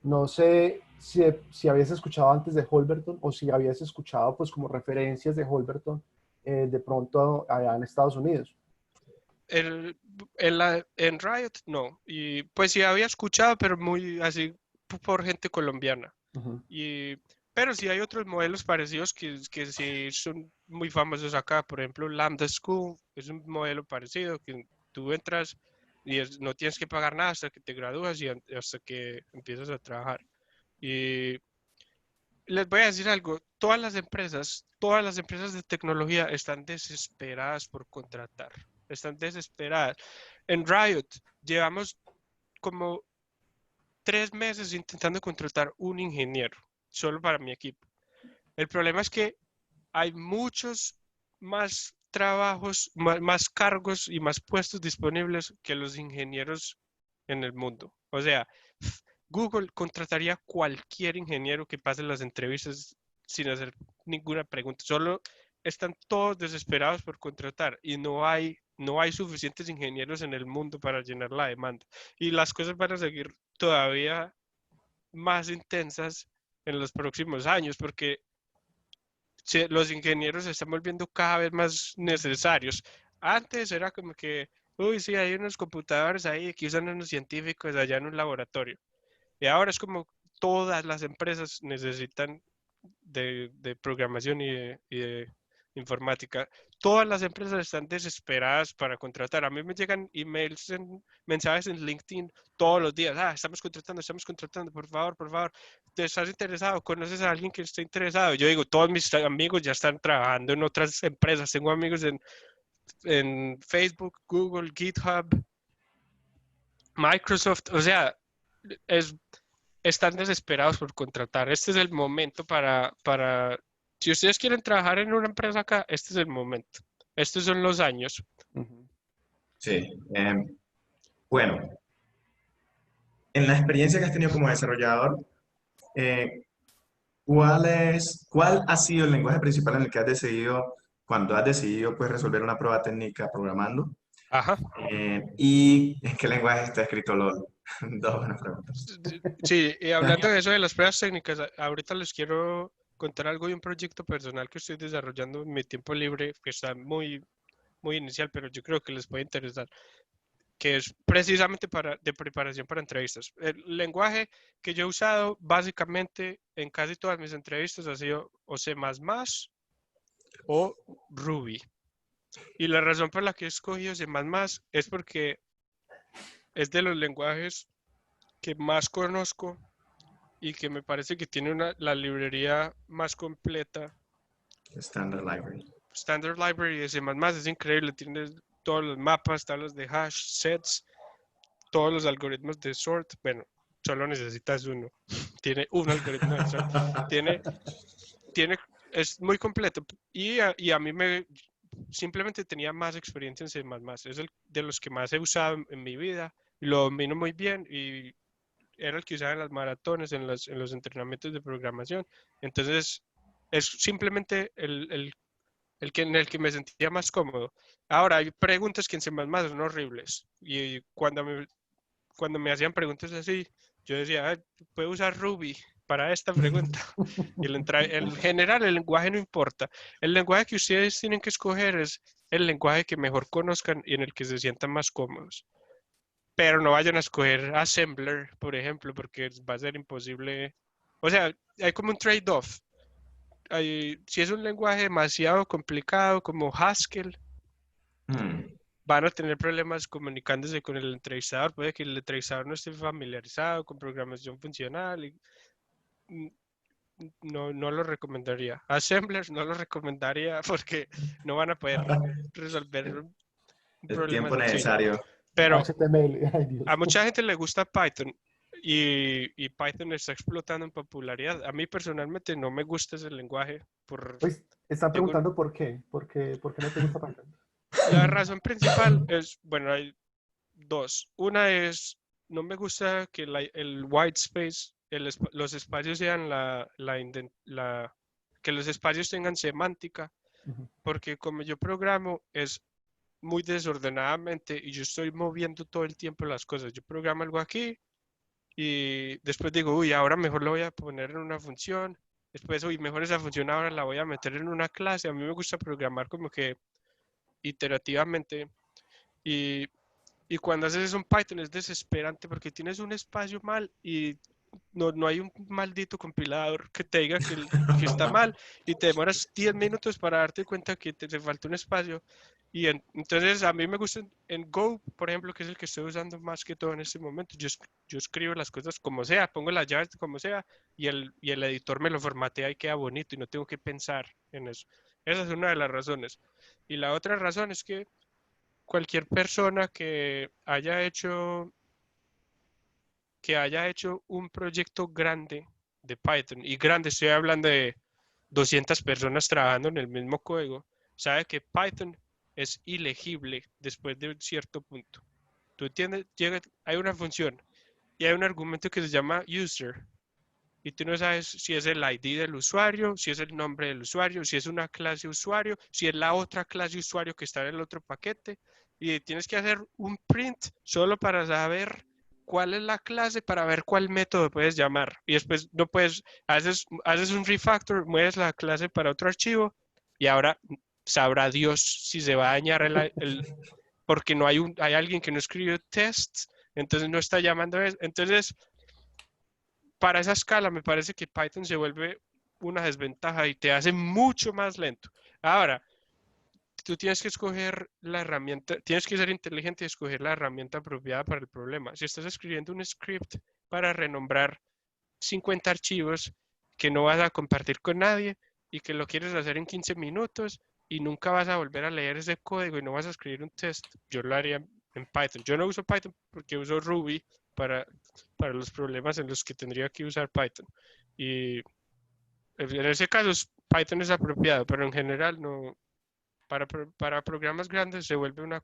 no sé si habías escuchado antes de Holberton o si habías escuchado, pues, como referencias de Holberton de pronto allá en Estados Unidos. El, en Riot no, y pues sí había escuchado, pero muy así por gente colombiana. Ujú, Y, pero sí hay otros modelos parecidos que sí son muy famosos acá. Por ejemplo, Lambda School es un modelo parecido que tú entras y no tienes que pagar nada hasta que te gradúas y hasta que empiezas a trabajar. Y les voy a decir algo, todas las empresas de tecnología están desesperadas por contratar, están desesperadas. En Riot llevamos como 3 meses intentando contratar un ingeniero, solo para mi equipo. El problema es que hay muchos más trabajos, más cargos y más puestos disponibles que los ingenieros en el mundo. O sea, Google contrataría cualquier ingeniero que pase las entrevistas sin hacer ninguna pregunta. Solo están todos desesperados por contratar y no hay suficientes ingenieros en el mundo para llenar la demanda. Y las cosas van a seguir todavía más intensas en los próximos años porque los ingenieros se están volviendo cada vez más necesarios. Antes era como que, uy, sí, hay unos computadores ahí que usan unos científicos allá en un laboratorio. Y ahora es como todas las empresas necesitan de programación y de informática. Todas las empresas están desesperadas para contratar. A mí me llegan emails, mensajes en LinkedIn todos los días. Ah, estamos contratando, por favor. ¿Te estás interesado? ¿Conoces a alguien que esté interesado? Yo digo, todos mis amigos ya están trabajando en otras empresas. Tengo amigos en Facebook, Google, GitHub, Microsoft. O sea, es, están desesperados por contratar. Este es el momento si ustedes quieren trabajar en una empresa acá, este es el momento. Estos son los años. ujú. Sí. Bueno, en la experiencia que has tenido como desarrollador, eh, ¿Cuál ha sido el lenguaje principal en el que has decidido, cuando has decidido pues, resolver una prueba técnica programando? Ajá. ¿Y en qué lenguaje está escrito LOL? Dos buenas preguntas. Sí, y hablando de eso de las pruebas técnicas, ahorita les quiero contar algo de un proyecto personal que estoy desarrollando en mi tiempo libre, que está muy, muy inicial, pero yo creo que les puede interesar, que es precisamente de preparación para entrevistas. El lenguaje que yo he usado básicamente en casi todas mis entrevistas ha sido o C++ o Ruby. Y la razón por la que he escogido C++ es porque es de los lenguajes que más conozco y que me parece que tiene la librería más completa. Standard Library. Standard Library de C++ es increíble, tiene todos los mapas, tablas de hash, sets, todos los algoritmos de sort. Bueno, solo necesitas uno. Tiene un algoritmo de sort. Tiene, es muy completo. Y a mí simplemente tenía más experiencia en C++. Es el de los que más he usado en mi vida. Lo domino muy bien y era el que usaba en las maratones, en los entrenamientos de programación. Entonces, es simplemente en el que me sentía más cómodo. Ahora, hay preguntas que en C++ son horribles. Y cuando me hacían preguntas así, yo decía, ¿puedo usar Ruby para esta pregunta? Y en general, el lenguaje no importa. El lenguaje que ustedes tienen que escoger es el lenguaje que mejor conozcan y en el que se sientan más cómodos. Pero no vayan a escoger Assembler, por ejemplo, porque va a ser imposible. O sea, hay como un trade-off. Si es un lenguaje demasiado complicado como Haskell, van a tener problemas comunicándose con el entrevistador. Puede que el entrevistador no esté familiarizado con programación funcional. No lo recomendaría. Assembler no lo recomendaría porque no van a poder resolver un El problema tiempo sencillo. necesario. Pero HTML, ay Dios. a mucha gente le gusta Python y Python está explotando en popularidad. A mí personalmente no me gusta ese lenguaje. Pues están Tengo, preguntando por qué. ¿Por qué no te gusta Python? la razón principal es, bueno, hay dos. Una es, no me gusta que el white space, los espacios sean que los espacios tengan semántica, Ujú. porque como yo programo es muy desordenadamente y yo estoy moviendo todo el tiempo las cosas. Yo programo algo aquí y después digo, uy, ahora mejor lo voy a poner en una función. Después, uy, mejor esa función ahora la voy a meter en una clase. A mí me gusta programar como que iterativamente y Y cuando haces eso en Python es desesperante porque tienes un espacio mal y no hay un maldito compilador que te diga que está mal y te demoras 10 minutos para darte cuenta que te falta un espacio. Entonces a mí me gusta en Go, por ejemplo, que es el que estoy usando más que todo en este momento. Yo escribo las cosas como sea, pongo las llaves como sea y el editor me lo formatea y queda bonito y no tengo que pensar en eso. Esa es una de las razones. Y la otra razón es que cualquier persona que haya hecho un proyecto grande de Python, y grande, estoy hablando de 200 personas trabajando en el mismo código, sabe que Python es ilegible después de un cierto punto. ¿Tú entiendes? Hay una función y hay un argumento que se llama user, y tú no sabes si es el ID del usuario, si es el nombre del usuario, si es una clase usuario, si es la otra clase usuario que está en el otro paquete. Y tienes que hacer un print solo para saber cuál es la clase, para ver cuál método puedes llamar. Y después no puedes, haces un refactor, mueves la clase para otro archivo y ahora sabrá Dios si se va a dañar porque hay alguien que no escribió tests, entonces no está llamando eso. Entonces, para esa escala me parece que Python se vuelve una desventaja y te hace mucho más lento. Ahora, tú tienes que escoger la herramienta, tienes que ser inteligente y escoger la herramienta apropiada para el problema. Si estás escribiendo un script para renombrar 50 archivos que no vas a compartir con nadie y que lo quieres hacer en 15 minutos y nunca vas a volver a leer ese código y no vas a escribir un test, yo lo haría en Python. Yo no uso Python porque uso Ruby para, para los problemas en los que tendría que usar Python. Y en ese caso Python es apropiado, pero en general no. Para programas grandes se vuelve una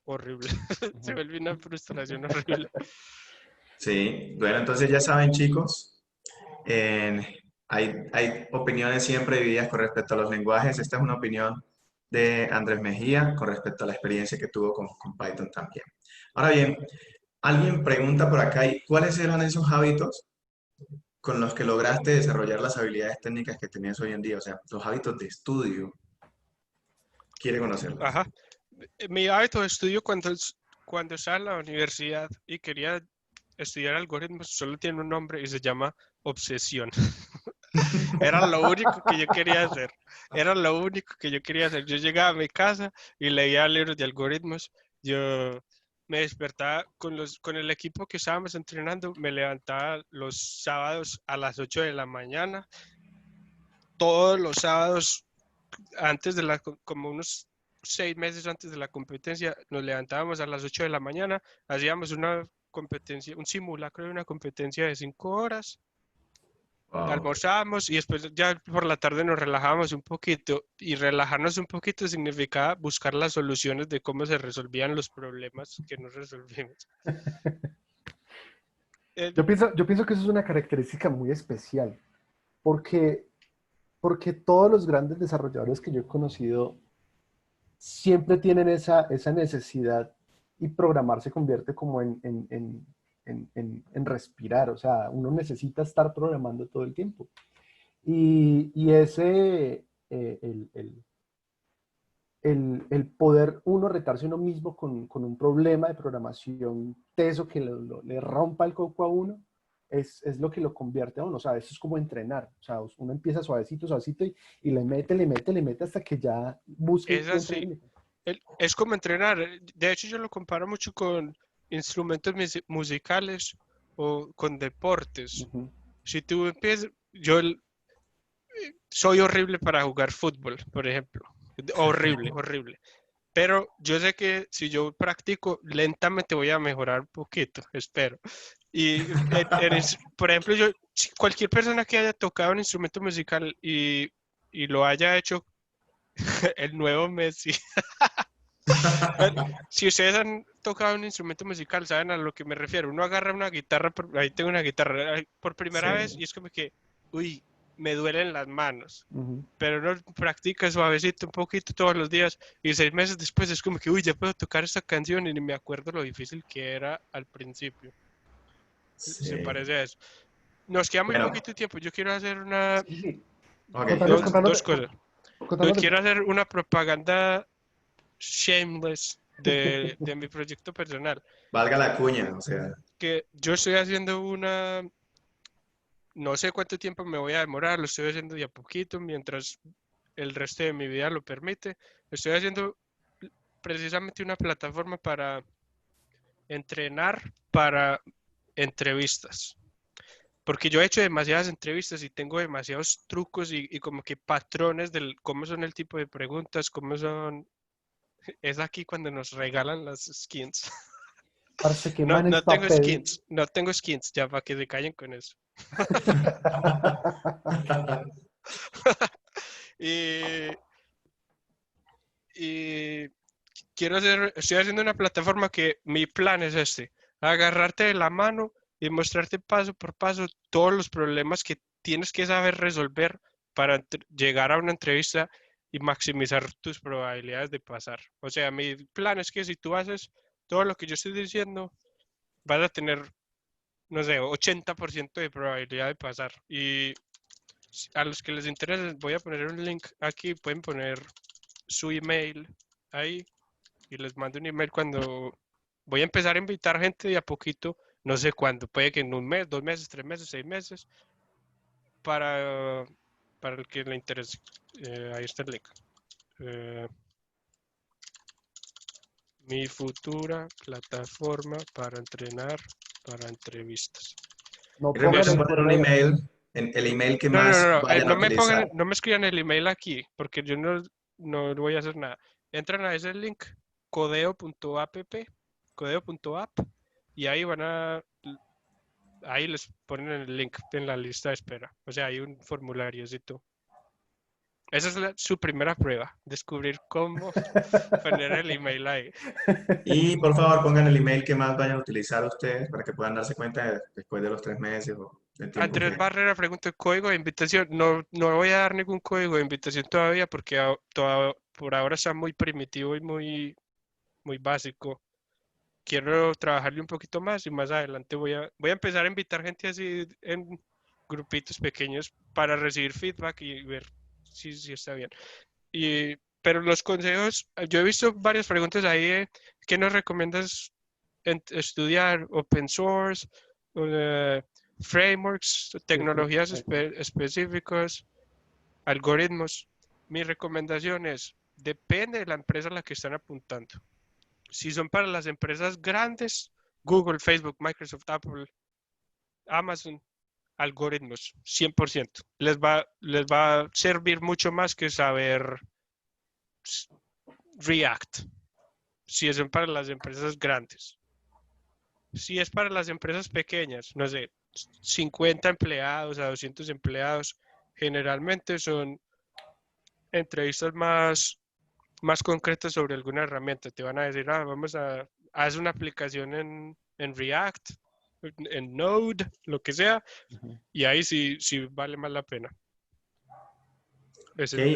horrible. Se vuelve una frustración horrible. Sí, bueno, entonces ya saben, chicos, En- hay opiniones siempre divididas con respecto a los lenguajes. Esta es una opinión de Andrés Mejía con respecto a la experiencia que tuvo con Python también. Ahora bien, alguien pregunta por acá, ¿y cuáles eran esos hábitos con los que lograste desarrollar las habilidades técnicas que tenías hoy en día? O sea, los hábitos de estudio. Quiere conocerlos. Ajá. Mi hábito de estudio cuando estaba en la universidad y quería estudiar algoritmos solo tiene un nombre y se llama obsesión. Era lo único que yo quería hacer. Era lo único que yo quería hacer. Yo llegaba a mi casa y leía libros de algoritmos. Yo me despertaba con el equipo que estábamos entrenando. Me levantaba los sábados a las 8 de la mañana. Todos los sábados, como unos 6 meses antes de la competencia, nos levantábamos a las 8 de la mañana. Hacíamos una competencia, un simulacro de una competencia de 5 horas. Wow. Almorzábamos y después ya por la tarde nos relajábamos un poquito y relajarnos un poquito significaba buscar las soluciones de cómo se resolvían los problemas que no resolvimos. Yo pienso que eso es una característica muy especial, porque, porque todos los grandes desarrolladores que yo he conocido siempre tienen esa necesidad y programar se convierte como en respirar, o sea, uno necesita estar programando todo el tiempo. Y ese, el poder uno retarse uno mismo con un problema de programación teso que le rompa el coco a uno, es lo que lo convierte a uno. O sea, eso es como entrenar. O sea, uno empieza suavecito, suavecito y le mete hasta que ya busque Es así. Es como entrenar. De hecho, yo lo comparo mucho con instrumentos musicales o con deportes. Uh -huh. Si tú empiezas, soy horrible para jugar fútbol, por ejemplo. Horrible, horrible. Pero yo sé que si yo practico lentamente voy a mejorar un poquito, espero. Y por ejemplo, cualquier persona que haya tocado un instrumento musical y lo haya hecho el nuevo Messi. Si ustedes han tocado un instrumento musical, saben a lo que me refiero. Uno agarra una guitarra, ahí tengo una guitarra por primera vez y es como que, uy, me duelen las manos. Pero uno practica suavecito un poquito todos los días y 6 meses después es como que, uy, ya puedo tocar esta canción y ni me acuerdo lo difícil que era al principio. Sí. Se parece a eso. Nos queda muy poquito tiempo. Yo quiero hacer una... Sí. Okay. Dos cosas. Quiero hacer una propaganda shameless de mi proyecto personal. Valga la cuña, o sea. Que yo estoy haciendo no sé cuánto tiempo me voy a demorar, lo estoy haciendo de a poquito mientras el resto de mi vida lo permite. Estoy haciendo precisamente una plataforma para entrenar para entrevistas. Porque yo he hecho demasiadas entrevistas y tengo demasiados trucos y como que patrones de cómo son el tipo de preguntas, cómo son... Es aquí cuando nos regalan las skins. Parce, ¿qué No, man no es para tengo pedir? skins, no tengo skins, ya para que se callen con eso. y, y estoy haciendo una plataforma que mi plan es agarrarte de la mano y mostrarte paso por paso todos los problemas que tienes que saber resolver para llegar a una entrevista y maximizar tus probabilidades de pasar. O sea, mi plan es que si tú haces todo lo que yo estoy diciendo, vas a tener, no sé, 80% de probabilidad de pasar. Y a los que les interese, voy a poner un link aquí, pueden poner su email ahí y les mando un email cuando voy a empezar a invitar gente de a poquito, no sé cuándo, puede que en un mes, 2 meses, 3 meses, 6 meses, para el que le interese. Ahí está el link. Mi futura plataforma para entrenar para entrevistas. No Recuerden pongan el poner un correo. email, el email que No, no, más no, vayan a utilizar. no me escriban el email aquí, porque yo no voy a hacer nada. Entran a ese link, codeo.app, codeo.app, y ahí les ponen el link en la lista de espera. O sea, hay un formulariocito. Esa es su primera prueba, descubrir cómo poner el email ahí. Y por favor pongan el email que más vayan a utilizar ustedes para que puedan darse cuenta después de los 3 meses o el tiempo Andrés que... Barrera pregunta, ¿código de invitación? No, no voy a dar ningún código de invitación todavía porque por ahora está muy primitivo y muy básico. Quiero trabajarle un poquito más y más adelante voy a empezar a invitar gente así en grupitos pequeños para recibir feedback y ver si está bien. Pero los consejos, yo he visto varias preguntas ahí, ¿qué nos recomiendas estudiar? Open source, eh, frameworks, tecnologías específicas, algoritmos. Mi recomendación es, depende de la empresa a la que están apuntando. Si son para las empresas grandes, Google, Facebook, Microsoft, Apple, Amazon, algoritmos, 100%. Les va a servir mucho más que saber React, si son para las empresas grandes. Si es para las empresas pequeñas, no sé, 50 empleados a 200 empleados, generalmente son entrevistas más concretas sobre alguna herramienta. Te van a decir, vamos a hacer una aplicación en React, en Node, lo que sea, y ahí sí vale más la pena. Ese.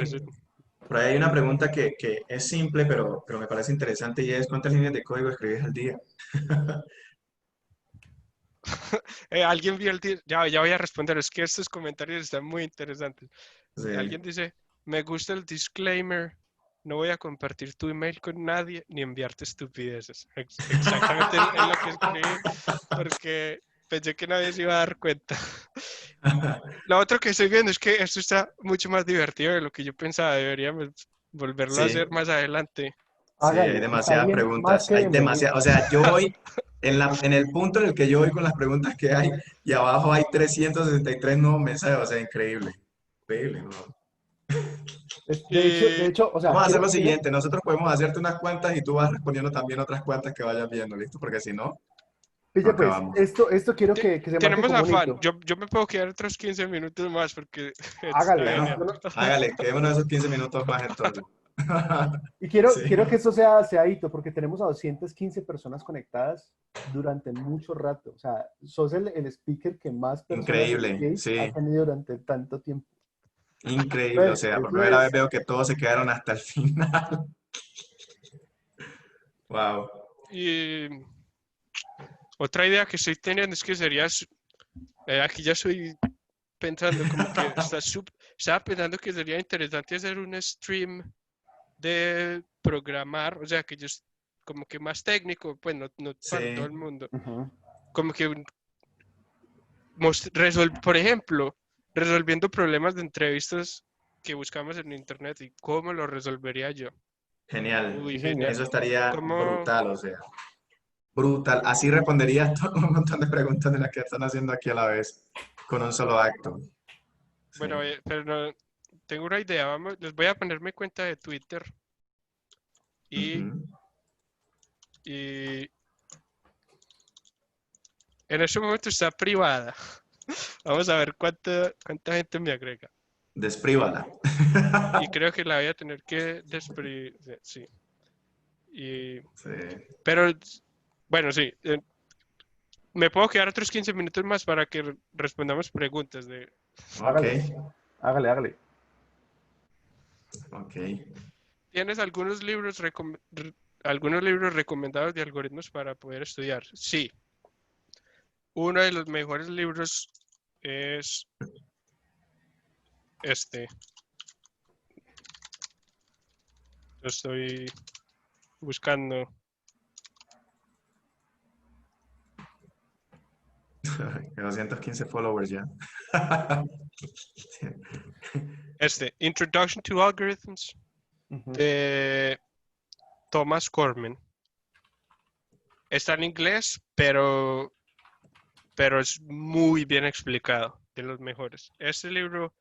Por ahí hay una pregunta que es simple, pero me parece interesante y es ¿cuántas líneas de código escribes al día? Alguien vio ya voy a responder, es que estos comentarios están muy interesantes. Sí. Alguien dice, me gusta el disclaimer, no voy a compartir tu email con nadie ni enviarte estupideces. Exactamente es lo que escribí, porque pensé que nadie se iba a dar cuenta. Lo otro que estoy viendo es que esto está mucho más divertido de lo que yo pensaba, deberíamos volverlo a hacer Sí, más adelante. sí, hay Hágale, está demasiadas bien, más preguntas, que hay bienvenido. demasiadas, o sea, yo voy en el punto en el que yo voy con las preguntas que hay y abajo hay 363 nuevos mensajes, o sea, increíble, increíble, ¿no? De Y hecho, o sea, Vamos a hacer lo quiero, siguiente, nosotros podemos hacerte unas cuantas y tú vas respondiendo también otras cuantas que vayas viendo, ¿listo? Porque si no, no pille pues, acabamos. esto quiero que se marque tenemos como un afán. hito. Yo me puedo quedar otros 15 minutos más porque está Hágale. genial. Bueno, hágale, quedémonos esos 15 minutos más entonces. Y Sí, quiero que esto sea hito, porque tenemos a 215 personas conectadas durante mucho rato. O sea, sos el speaker que más personas increíble, engaged ha sí, tenido durante tanto tiempo. increíble, o Pues, sea, por eso primera vez es, veo que todos se quedaron hasta el final. Wow. Y otra idea que estoy teniendo es que sería, aquí ya estoy pensando como que estaba pensando que sería interesante hacer un stream de programar, o sea, que yo como que más técnico, pues no para todo Sí, el mundo, ujú. como que por ejemplo, resolviendo problemas de entrevistas que buscamos en internet y cómo lo resolvería yo. genial. Uy, Sí, genial. señor. Eso estaría ¿Cómo? brutal, o sea, brutal. Así responderías todo un montón de preguntas de las que están haciendo aquí a la vez, con un solo acto. Sí. Bueno, pero tengo una idea. Les voy a poner mi cuenta de Twitter y, Ujú. y en este momento está privada. Vamos a ver cuánta gente me agrega. Desprívala. Y creo que la voy a tener que desprivir. Sí. Y, Sí. pero, bueno, sí. Me puedo quedar otros 15 minutos más para que respondamos preguntas de... Ok, Hágale, hágale. ok. ¿Tienes algunos libros recomendados de algoritmos para poder estudiar? Sí. Uno de los mejores libros es este. Lo estoy buscando. 215 followers ya. Introduction to Algorithms, Ujú. de Thomas Corman. Está en inglés, pero es muy bien explicado, de los mejores. Este libro,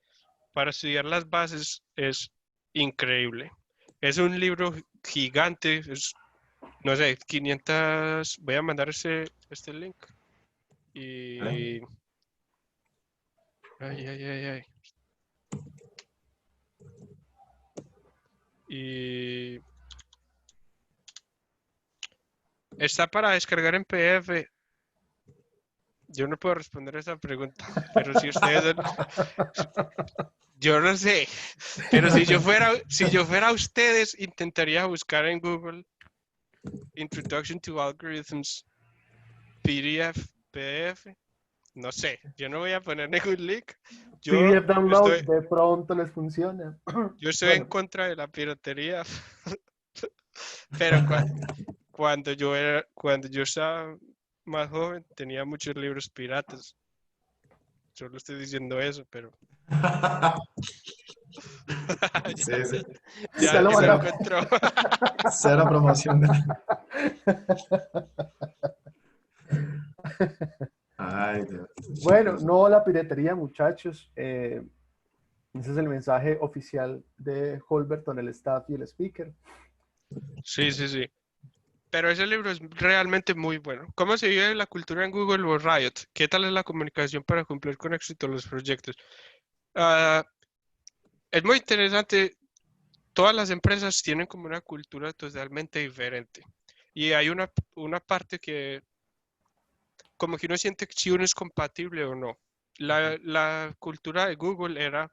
para estudiar las bases, es increíble. Es un libro gigante, no sé, 500, voy a mandar este link. ¿Vale? Y... Ay, ay, ay, ay. Y está para descargar en PDF Yo no puedo responder esa pregunta, pero si ustedes, yo no sé, pero si yo fuera ustedes, intentaría buscar en Google Introduction to Algorithms, PDF, no sé, yo no voy a poner ningún link. Yo PDF download, estoy, de pronto les funciona. yo estoy en Bueno, contra de la piratería, pero cuando yo estaba más joven, tenía muchos libros piratas. Solo estoy diciendo eso, pero Sí, ya, sí. ya ya lo alguien lo Cero, mataste. encontró. cero promoción de Ay, Dios. Bueno, no la piratería, muchachos. Ese es el mensaje oficial de Holberton, el staff y el speaker. Sí, sí, sí. Pero ese libro es realmente muy bueno. ¿Cómo se vive la cultura en Google o Riot? ¿Qué tal es la comunicación para cumplir con éxito los proyectos? Ah, es muy interesante. Todas las empresas tienen como una cultura totalmente diferente. Y hay una parte que como que uno siente si uno es compatible o no. La cultura de Google era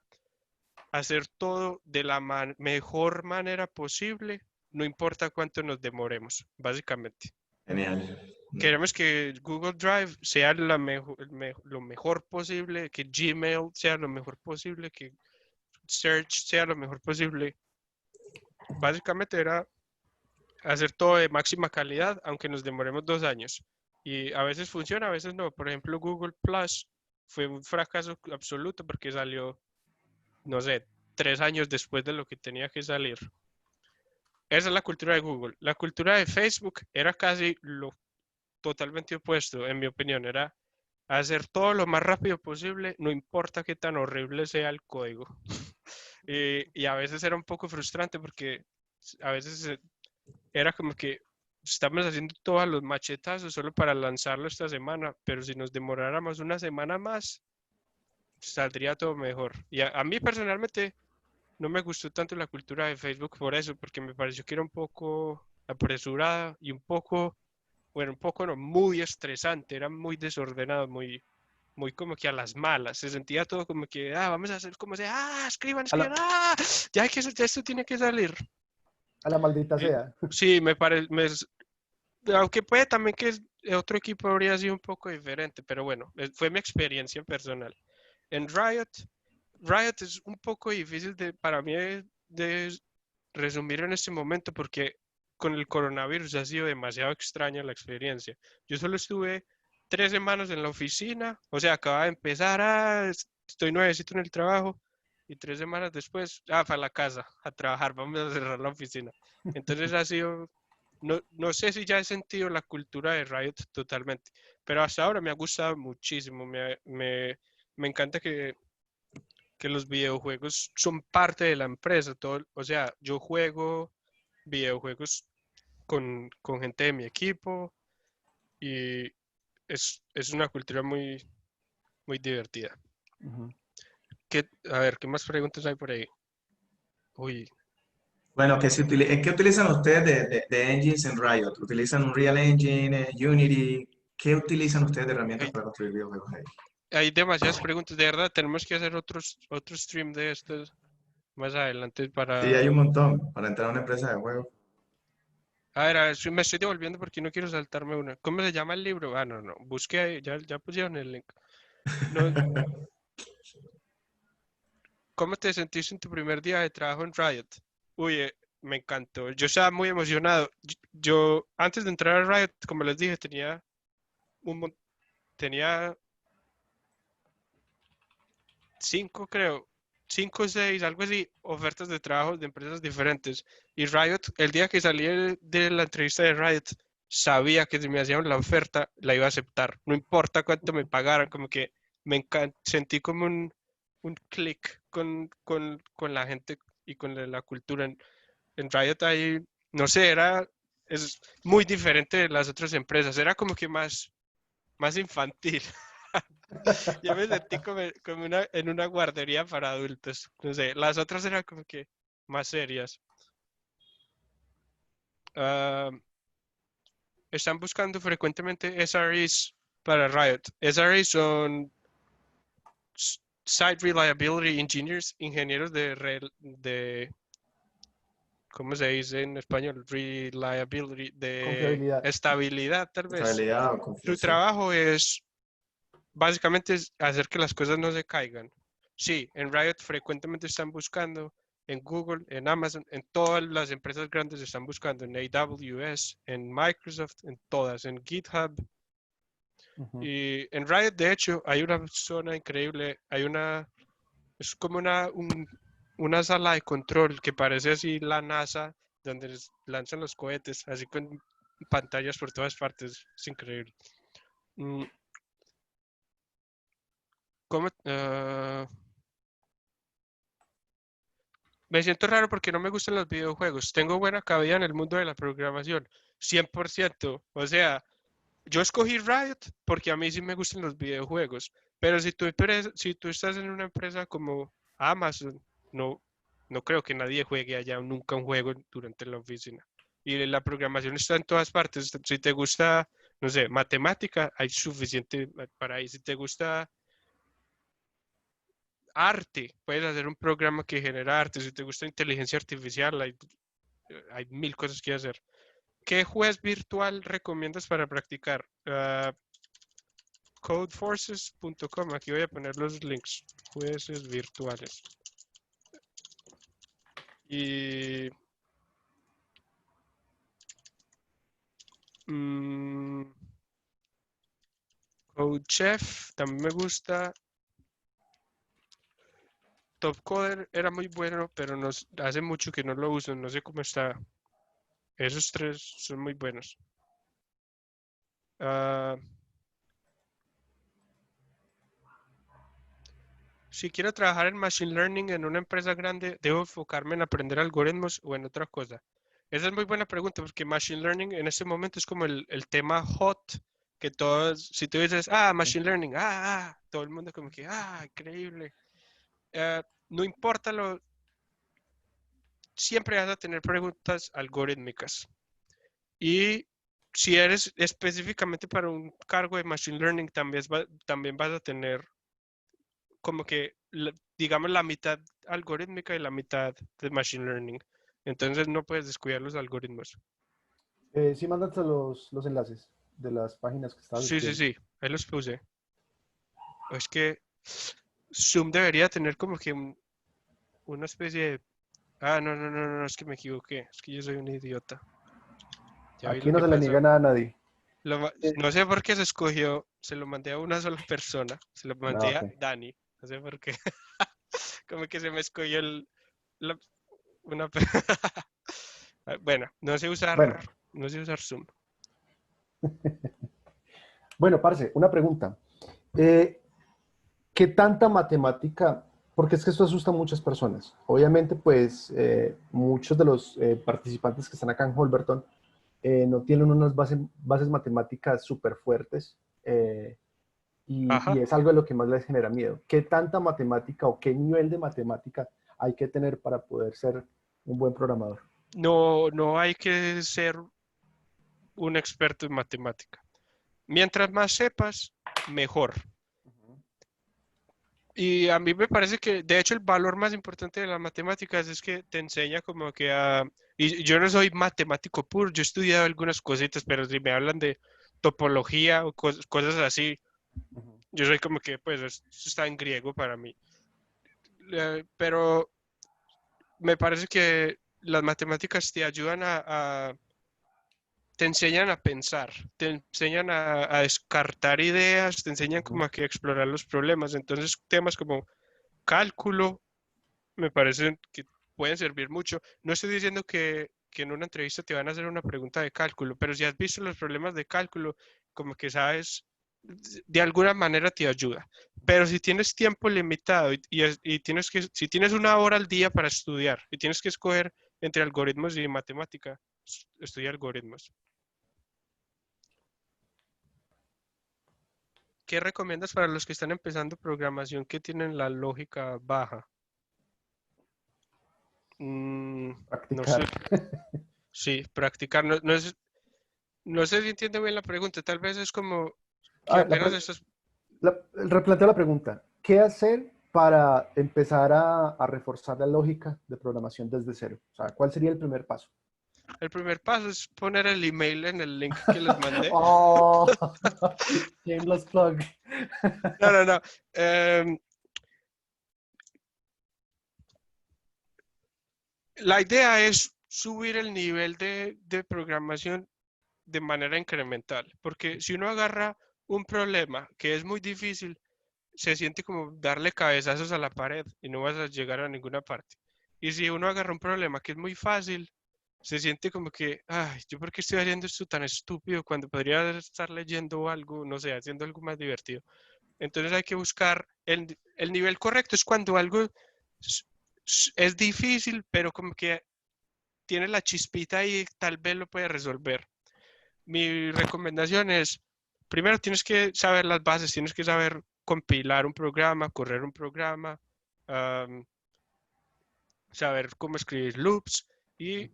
hacer todo de la mejor manera posible, no importa cuánto nos demoremos, básicamente. Genial. Queremos que Google Drive sea lo mejor posible, que Gmail sea lo mejor posible, que Search sea lo mejor posible. Básicamente era hacer todo de máxima calidad, aunque nos demoremos 2 años. Y a veces funciona, a veces no. Por ejemplo, Google Plus fue un fracaso absoluto porque salió, no sé, 3 años después de lo que tenía que salir. Esa es la cultura de Google. La cultura de Facebook era casi lo totalmente opuesto, en mi opinión. Era hacer todo lo más rápido posible, no importa qué tan horrible sea el código. Y a veces era un poco frustrante porque a veces era como que estamos haciendo todos los machetazos solo para lanzarlo esta semana, pero si nos demoráramos una semana más, saldría todo mejor. Y a mí personalmente no me gustó tanto la cultura de Facebook por eso, porque me pareció que era un poco apresurada y un poco, bueno, un poco no, muy estresante, era muy desordenado, muy como que a las malas. Se sentía todo como que, vamos a hacer como sea, escriban, A escriban, la, ya, ya esto tiene que salir. a la maldita Y, sea. sí, me parece, aunque puede también que otro equipo habría sido un poco diferente, pero bueno, fue mi experiencia personal. En Riot es un poco difícil para mí de resumir en este momento porque con el coronavirus ha sido demasiado extraña la experiencia. Yo solo estuve 3 semanas en la oficina, o sea, acababa de empezar, estoy nuevecito en el trabajo, y 3 semanas después, para la casa, a trabajar, vamos a cerrar la oficina. Entonces ha sido, no sé si ya he sentido la cultura de Riot totalmente, pero hasta ahora me ha gustado muchísimo, me encanta que los videojuegos son parte de la empresa. Todo, o sea, yo juego videojuegos con gente de mi equipo y es una cultura muy divertida. Ujú. A ver, ¿qué más preguntas hay por ahí? Uy, Bueno, ¿qué utilizan ustedes de engines en Riot? ¿Utilizan un Real Engine, Unity? ¿Qué utilizan ustedes de herramientas hay, para construir videojuegos ahí? hay demasiadas preguntas. De verdad, tenemos que hacer otro stream de estos más adelante Sí, para... hay un montón para entrar a una empresa de juegos. A ver, me estoy devolviendo porque no quiero saltarme una. ¿Cómo se llama el libro? No. Busqué ahí, ya pusieron el link. No, ¿cómo te sentiste en tu primer día de trabajo en Riot? Uy, me encantó. Yo estaba muy emocionado. Antes de entrar a Riot, como les dije, tenía 5, creo, 5 o 6, algo así, ofertas de trabajo de empresas diferentes. Y Riot, el día que salí de la entrevista de Riot, sabía que si me hacían la oferta, la iba a aceptar. No importa cuánto me pagaran, como que sentí como un clic con la gente y con la cultura. En Riot hay, no sé, es muy diferente de las otras empresas. Era como que más infantil. Yo me sentí como en una guardería para adultos. No sé, las otras eran como que más serias. Ah, están buscando frecuentemente SREs. para Riot. SRE son Site Reliability Engineers, ingenieros de ¿cómo se dice en español? Reliability, de Confiabilidad. estabilidad, tal vez. Estabilidad o Su confusión. trabajo es, básicamente, es hacer que las cosas no se caigan. Sí, en Riot frecuentemente están buscando, en Google, en Amazon, en todas las empresas grandes están buscando, en AWS, en Microsoft, en todas, en GitHub. Ujú. Y en Riot, de hecho, hay una zona increíble, es como una sala de control que parece así la NASA, donde lanzan los cohetes, así con pantallas por todas partes. Es increíble. Mm, ¿Cómo? Me siento raro porque no me gustan los videojuegos. Tengo buena cabida en el mundo de la programación, 100%. O sea, yo escogí Riot porque a mí sí me gustan los videojuegos. Pero si tú estás en una empresa como Amazon, no, no creo que nadie juegue allá nunca un juego durante la oficina. Y la programación está en todas partes. Si te gusta, no sé, matemática, hay suficiente para ahí. Si te gusta arte, puedes hacer un programa que genera arte. Si te gusta inteligencia artificial, hay mil cosas que hacer. ¿Qué juez virtual recomiendas para practicar? Codeforces.com. Aquí voy a poner los links. Jueces virtuales. Y mm, CodeChef también me gusta. Topcoder era muy bueno, pero hace mucho que no lo uso. No sé cómo está. Esos tres son muy buenos. Ah, si quiero trabajar en Machine Learning en una empresa grande, ¿debo enfocarme en aprender algoritmos o en otra cosa? Esa es muy buena pregunta porque Machine Learning en este momento es como el tema hot que todos, si tú dices, Machine Learning, todo el mundo como que, increíble. No importa siempre vas a tener preguntas algorítmicas. Y si eres específicamente para un cargo de Machine Learning, también vas a tener como que, digamos, la mitad algorítmica y la mitad de Machine Learning. Entonces no puedes descuidar los algoritmos. Sí, mándate los enlaces de las páginas que estabas Sí, sí, escribiendo. sí, ahí los puse. Es que Zoom debería tener como que una especie de... no, no, no, no, es que me equivoqué. Es que yo soy un idiota. Ya vi Aquí lo no que se le niega pasó. nada a nadie. No sé por qué se escogió, se lo mandé a una sola persona. Se lo Ah, mandé ok. a Dani. No sé por qué. Como que se me escogió la- una... Bueno, Bueno, no sé usar Zoom. bueno, parce, una pregunta. Eh, ¿Qué tanta matemática? Porque es que esto asusta a muchas personas. Obviamente, pues muchos de los participantes que están acá en Holberton no tienen unas bases matemáticas súper fuertes y Ajá. es algo de lo que más les genera miedo. ¿Qué tanta matemática o qué nivel de matemática hay que tener para poder ser un buen programador? No, no hay que ser un experto en matemática. Mientras más sepas, mejor. Y a mí me parece que, de hecho, el valor más importante de las matemáticas es que te enseña como que a... Y yo no soy matemático puro, yo he estudiado algunas cositas, pero si me hablan de topología o cosas así, Ujú. yo soy como que, pues, eso está en griego para mí. Pero me parece que las matemáticas te ayudan te enseñan a pensar, te enseñan a descartar ideas, te enseñan Ujú. como a que explorar los problemas. Entonces, temas como cálculo me parecen que pueden servir mucho. No estoy diciendo que en una entrevista te van a hacer una pregunta de cálculo, pero si has visto los problemas de cálculo, como que sabes, de alguna manera te ayuda. Pero si tienes tiempo limitado y si tienes una hora al día para estudiar y tienes que escoger entre algoritmos y matemática, estudia algoritmos. ¿Qué recomiendas para los que están empezando programación que tienen la lógica baja? No Practicar. sé, sí, practicar. No sé si entiendo bien la pregunta. Tal vez es como, que Ah, apenas estás... replanteo la pregunta. ¿Qué hacer para empezar a reforzar la lógica de programación desde cero? O sea, ¿cuál sería el primer paso? El primer paso es poner el email en el link que les mandé. Oh, shameless plug. No, no, no. Em, la idea es subir el nivel de programación de manera incremental, porque si uno agarra un problema que es muy difícil, se siente como darle cabezazos a la pared y no vas a llegar a ninguna parte. Y si uno agarra un problema que es muy fácil, se siente como que, ay, ¿yo por qué estoy haciendo esto tan estúpido cuando podría estar leyendo algo, no sé, haciendo algo más divertido? Entonces hay que buscar el nivel correcto, es cuando algo es difícil, pero como que tiene la chispita y tal vez lo puede resolver. Mi recomendación es, primero tienes que saber las bases, tienes que saber compilar un programa, correr un programa, um, saber cómo escribir loops y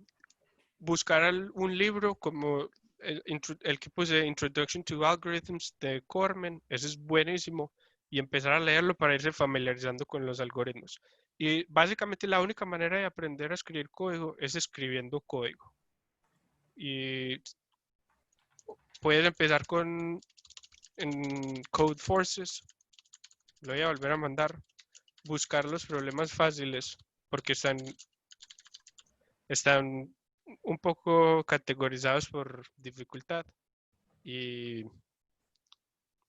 buscar un libro como el que puse Introduction to Algorithms de Cormen, ese es buenísimo, y empezar a leerlo para irse familiarizando con los algoritmos. Y básicamente la única manera de aprender a escribir código es escribiendo código. Y puedes empezar en Code Forces, lo voy a volver a mandar, buscar los problemas fáciles, porque están un poco categorizados por dificultad y,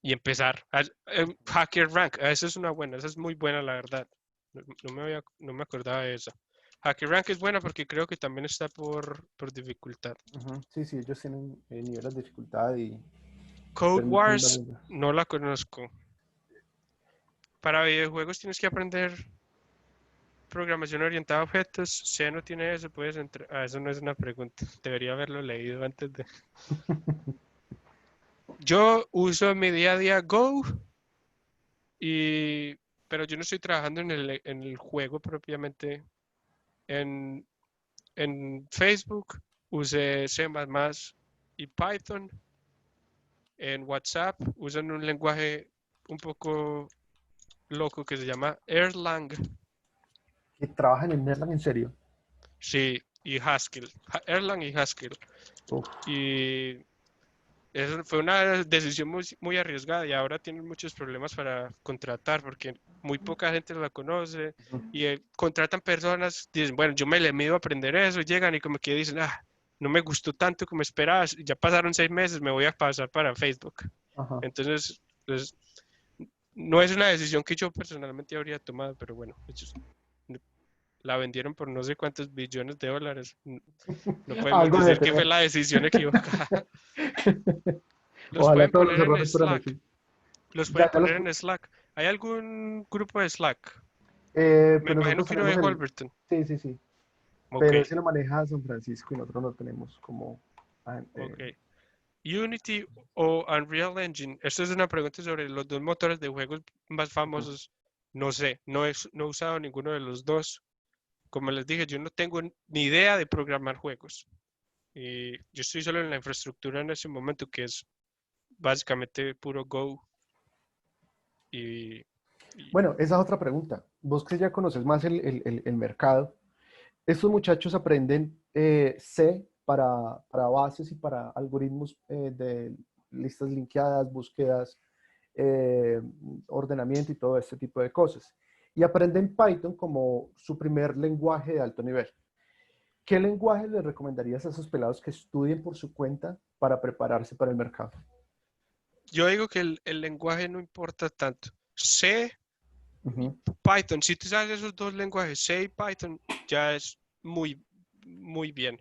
y empezar. Hacker Rank, esa es una buena, esa es muy buena la verdad. No me acordaba de esa. Hacker Rank es buena porque creo que también está por dificultad. Sí, sí, ellos tienen niveles de dificultad y Code permiten Wars no la conozco. Para videojuegos tienes que aprender programación orientada a objetos. C no tiene eso, puedes entrar. Ah, eso no es una pregunta. Debería haberlo leído antes de. Yo uso en mi día a día Go, pero yo no estoy trabajando en el juego propiamente. En, en Facebook usé C++ y Python. En WhatsApp usan un lenguaje un poco loco que se llama Erlang. que trabajan en Erlang en serio. Sí, y Haskell. Erlang y Haskell. Uf. Y eso fue una decisión muy arriesgada y ahora tienen muchos problemas para contratar porque muy poca gente la conoce y contratan personas, dicen, bueno, yo me le mido a aprender eso, y llegan y como que dicen, ah, no me gustó tanto como esperabas, ya pasaron 6 meses, me voy a pasar para Facebook. Ajá. Entonces, pues, no es una decisión que yo personalmente habría tomado, pero bueno, ellos la vendieron por no sé cuántos billones de dólares. No podemos Algo debe decir que fue tener. la decisión equivocada. Los Ojalá pueden todos los poner en errores fueran Slack. así. Los pueden Ya los, poner en Slack. ¿Hay algún grupo de Slack? Me pues imagino nosotros que uno de tenemos el, Holberton. sí, sí, sí, Ok, pero ese lo maneja San Francisco y nosotros no tenemos como, ok. Unity o Unreal Engine. Esta es una pregunta sobre los dos motores de juegos más famosos. No sé, no he usado ninguno de los dos. Como les dije, yo no tengo ni idea de programar juegos. Y yo estoy solo en la infraestructura en ese momento, que es básicamente puro Go. Y, y Bueno, esa es otra pregunta. Vos que ya conoces más el mercado, estos muchachos aprenden C para bases y para algoritmos de listas linkeadas, búsquedas, eh, ordenamiento y todo este tipo de cosas. Y aprenden Python como su primer lenguaje de alto nivel. ¿Qué lenguaje les recomendarías a esos pelados que estudien por su cuenta para prepararse para el mercado? yo digo que el lenguaje no importa tanto. C y Ujú. Python, si tú sabes esos dos lenguajes, C y Python, ya es muy bien.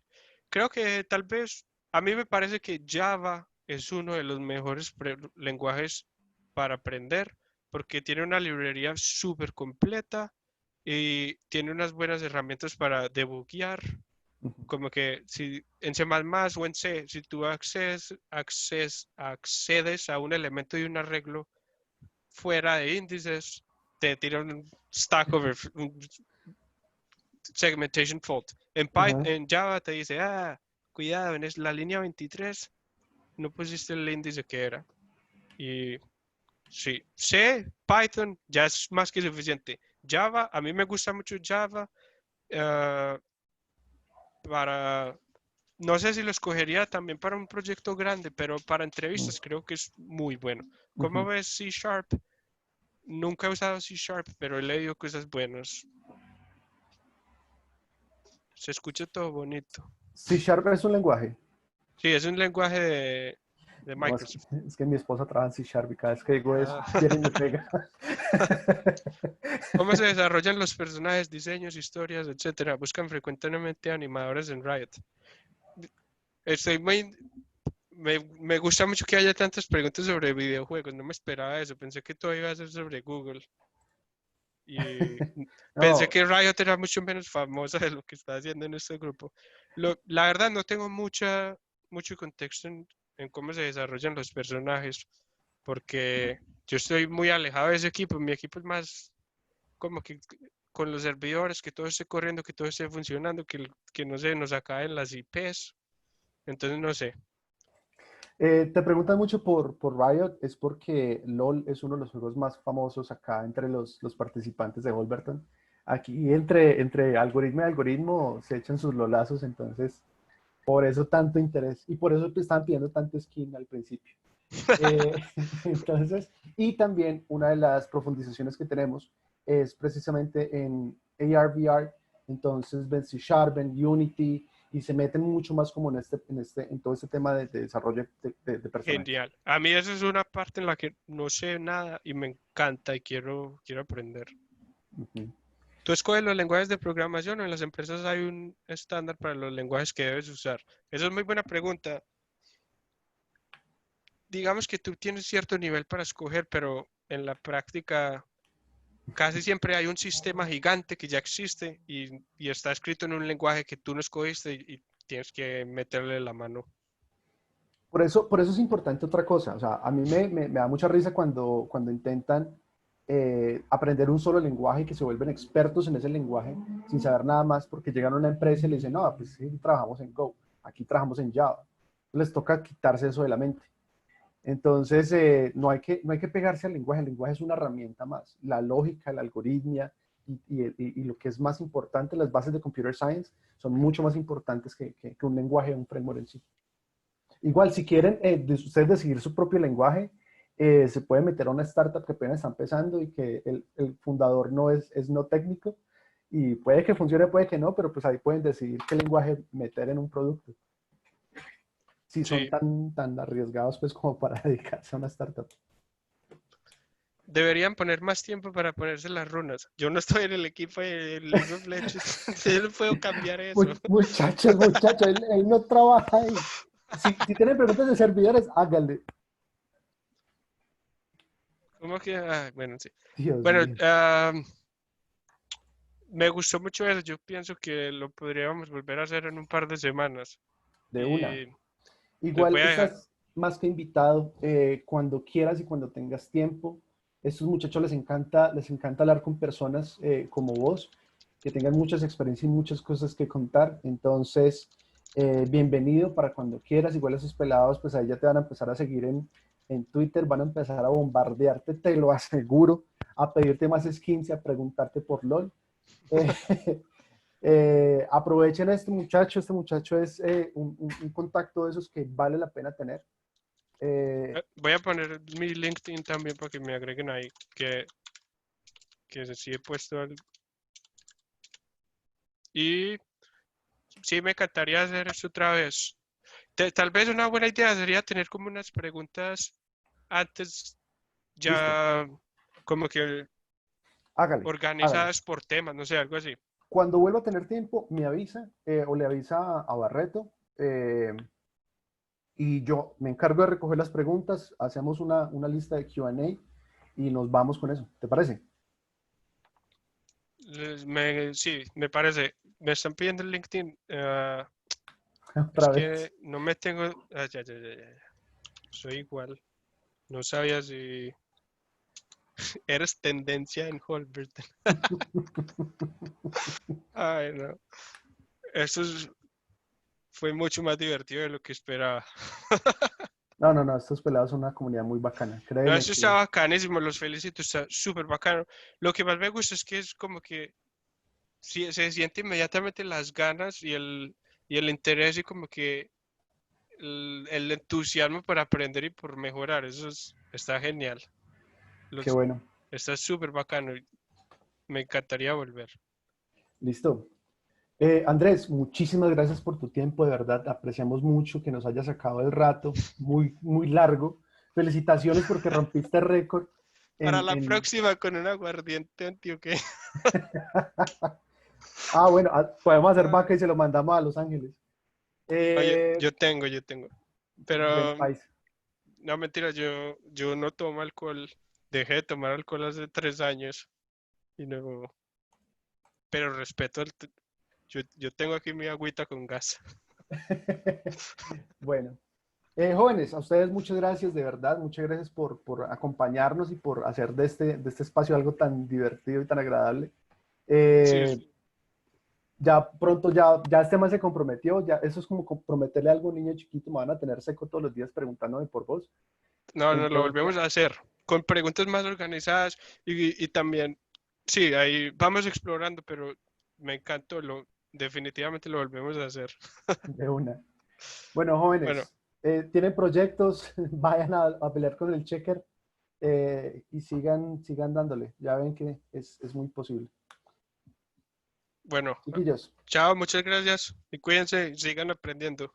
Creo que tal vez, a mí me parece que Java es uno de los mejores lenguajes para aprender porque tiene una librería súper completa y tiene unas buenas herramientas para debuguear. Como que si en C++ o en C, si tú accedes a un elemento de un arreglo fuera de índices, te tira un stack overflow, un segmentation fault. Ajá. En Java te dice, ah, cuidado, en la línea 23 no pusiste el índice que era. Y sí, C, Python ya es más que suficiente. Java, a mí me gusta mucho Java. eh, para, no sé si lo escogería también para un proyecto grande, pero para Mm, entrevistas creo que es muy bueno. ¿Cómo ujú. ves C Sharp? Nunca he usado C Sharp, pero he leído cosas buenas. Se escucha todo bonito. C Sharp es un lenguaje. Sí, es un lenguaje de No, Microsoft. es que mi esposa trabaja en C Sharp y cada vez que digo eso, Ah. viene y me pega. ¿Cómo se desarrollan los personajes, diseños, historias, etcétera? Buscan frecuentemente animadores en Riot. Estoy muy, me gusta mucho que haya tantas preguntas sobre videojuegos. No me esperaba eso. Pensé que todo iba a ser sobre Google. Y pensé No, que Riot era mucho menos famosa de lo que está haciendo en este grupo. La verdad, no tengo mucho contexto en cómo se desarrollan los personajes, porque yo estoy muy alejado de ese equipo. Mi equipo es más como que con los servidores, que todo esté corriendo, que todo esté funcionando, que no se nos acaben las IPs. Entonces, no sé. te preguntan mucho por Riot, es porque LOL es uno de los juegos más famosos acá entre los participantes de Wolverton. Aquí entre algoritmo y algoritmo se echan sus lolazos, entonces por eso tanto interés y por eso te estaban pidiendo tanto skin al principio. Eh, entonces, y también una de las profundizaciones que tenemos es precisamente en AR/VR, entonces ven C Sharp, ven Unity y se meten mucho más como en todo este tema de desarrollo de personajes. Genial. A mí esa es una parte en la que no sé nada y me encanta y quiero aprender. Ujú. ¿Tú escoges los lenguajes de programación o en las empresas hay un estándar para los lenguajes que debes usar? Esa es muy buena pregunta. Digamos que tú tienes cierto nivel para escoger, pero en la práctica casi siempre hay un sistema gigante que ya existe y está escrito en un lenguaje que tú no escogiste y tienes que meterle la mano. Por eso es importante otra cosa. O sea, a mí me da mucha risa cuando intentan aprender un solo lenguaje y que se vuelven expertos en ese lenguaje sin saber nada más porque llegan a una empresa y le dicen, no, pues sí, trabajamos en Go, aquí trabajamos en Java. Les toca quitarse eso de la mente. Entonces, no hay que pegarse al lenguaje. El lenguaje es una herramienta más. La lógica, la algoritmia y lo que es más importante, las bases de Computer Science, son mucho más importantes que un lenguaje o un framework en sí. Igual, si quieren ustedes decidir su propio lenguaje, se puede meter a una startup que apenas está empezando y que el fundador no es no técnico y puede que funcione, puede que no, pero pues ahí pueden decidir qué lenguaje meter en un producto. Si son Sí, tan arriesgados pues como para dedicarse a una startup. deberían poner más tiempo para ponerse las runas. Yo no estoy en el equipo de League of Legends, yo no puedo cambiar eso. Muchachos, él no trabaja ahí. Si tienen preguntas de servidores, háganle. ¿Cómo que? Ah, bueno, sí. Dios Bueno, mío, me gustó mucho eso. Yo pienso que lo podríamos volver a hacer en un par de semanas. de una. Y les Igual voy a dejar. estás más que invitado cuando quieras y cuando tengas tiempo. Estos muchachos les encanta hablar con personas como vos, que tengan muchas experiencias y muchas cosas que contar. Entonces, bienvenido para cuando quieras. Igual esos pelados, pues ahí ya te van a empezar a seguir en Twitter, van a empezar a bombardearte, te lo aseguro, a pedirte más skins y a preguntarte por LOL. Eh, aprovechen a este muchacho es un contacto de esos que vale la pena tener. Eh, Voy a poner mi LinkedIn también para que me agreguen ahí. Que sí he puesto. Y sí, me encantaría hacer esto otra vez. Tal vez una buena idea sería tener como unas preguntas antes listo, ya como que hágale, hágale. organizadas por temas, no sé, algo así. Cuando vuelva a tener tiempo, me avisa o le avisa a Barreto y yo me encargo de recoger las preguntas, hacemos una lista de Q&A y nos vamos con eso. ¿Te parece? Sí, me parece. Me están pidiendo el LinkedIn. Es Otra vez. que no me tengo. Ya. Soy igual. No sabía si eres tendencia en Holbert. Ay, no. Fue mucho más divertido de lo que esperaba. No, estos pelados son una comunidad muy bacana, No, créeme eso está que bacanísimo, los felicito, está súper bacano. Lo que más me gusta es que es como que sí, se siente inmediatamente las ganas y el interés y como que el entusiasmo por aprender y por mejorar. Está genial. qué Los, bueno. está súper bacano. Y me encantaría volver. Listo. Andrés, muchísimas gracias por tu tiempo, de verdad, apreciamos mucho que nos hayas sacado el rato, muy, muy largo. Felicitaciones porque rompiste récord Para en, la en... próxima con un aguardiente antioqueño. Ah, bueno, podemos hacer Ah, vaca y se lo mandamos a Los Ángeles. oye, Eh, yo tengo. del Pero país. no, mentira, yo no tomo alcohol. Dejé de tomar alcohol hace 3 años. Y no, pero respeto yo tengo aquí mi agüita con gas. Bueno, jóvenes, a ustedes muchas gracias, de verdad, muchas gracias por acompañarnos y por hacer de este espacio algo tan divertido y tan agradable. Sí, Eh, ya pronto, ya este man se comprometió, ya eso es como comprometerle a algún niño chiquito, me van a tener seco todos los días preguntándome por vos. no, no, lo Entonces, volvemos a hacer. Con preguntas más organizadas y también, sí, ahí vamos explorando, pero me encantó, definitivamente lo volvemos a hacer. de una. Bueno, Bueno, jóvenes, tienen proyectos, vayan a pelear con el checker y sigan dándole. Ya ven que es muy posible. bueno, Chiquillos. chao, muchas gracias y cuídense y sigan aprendiendo.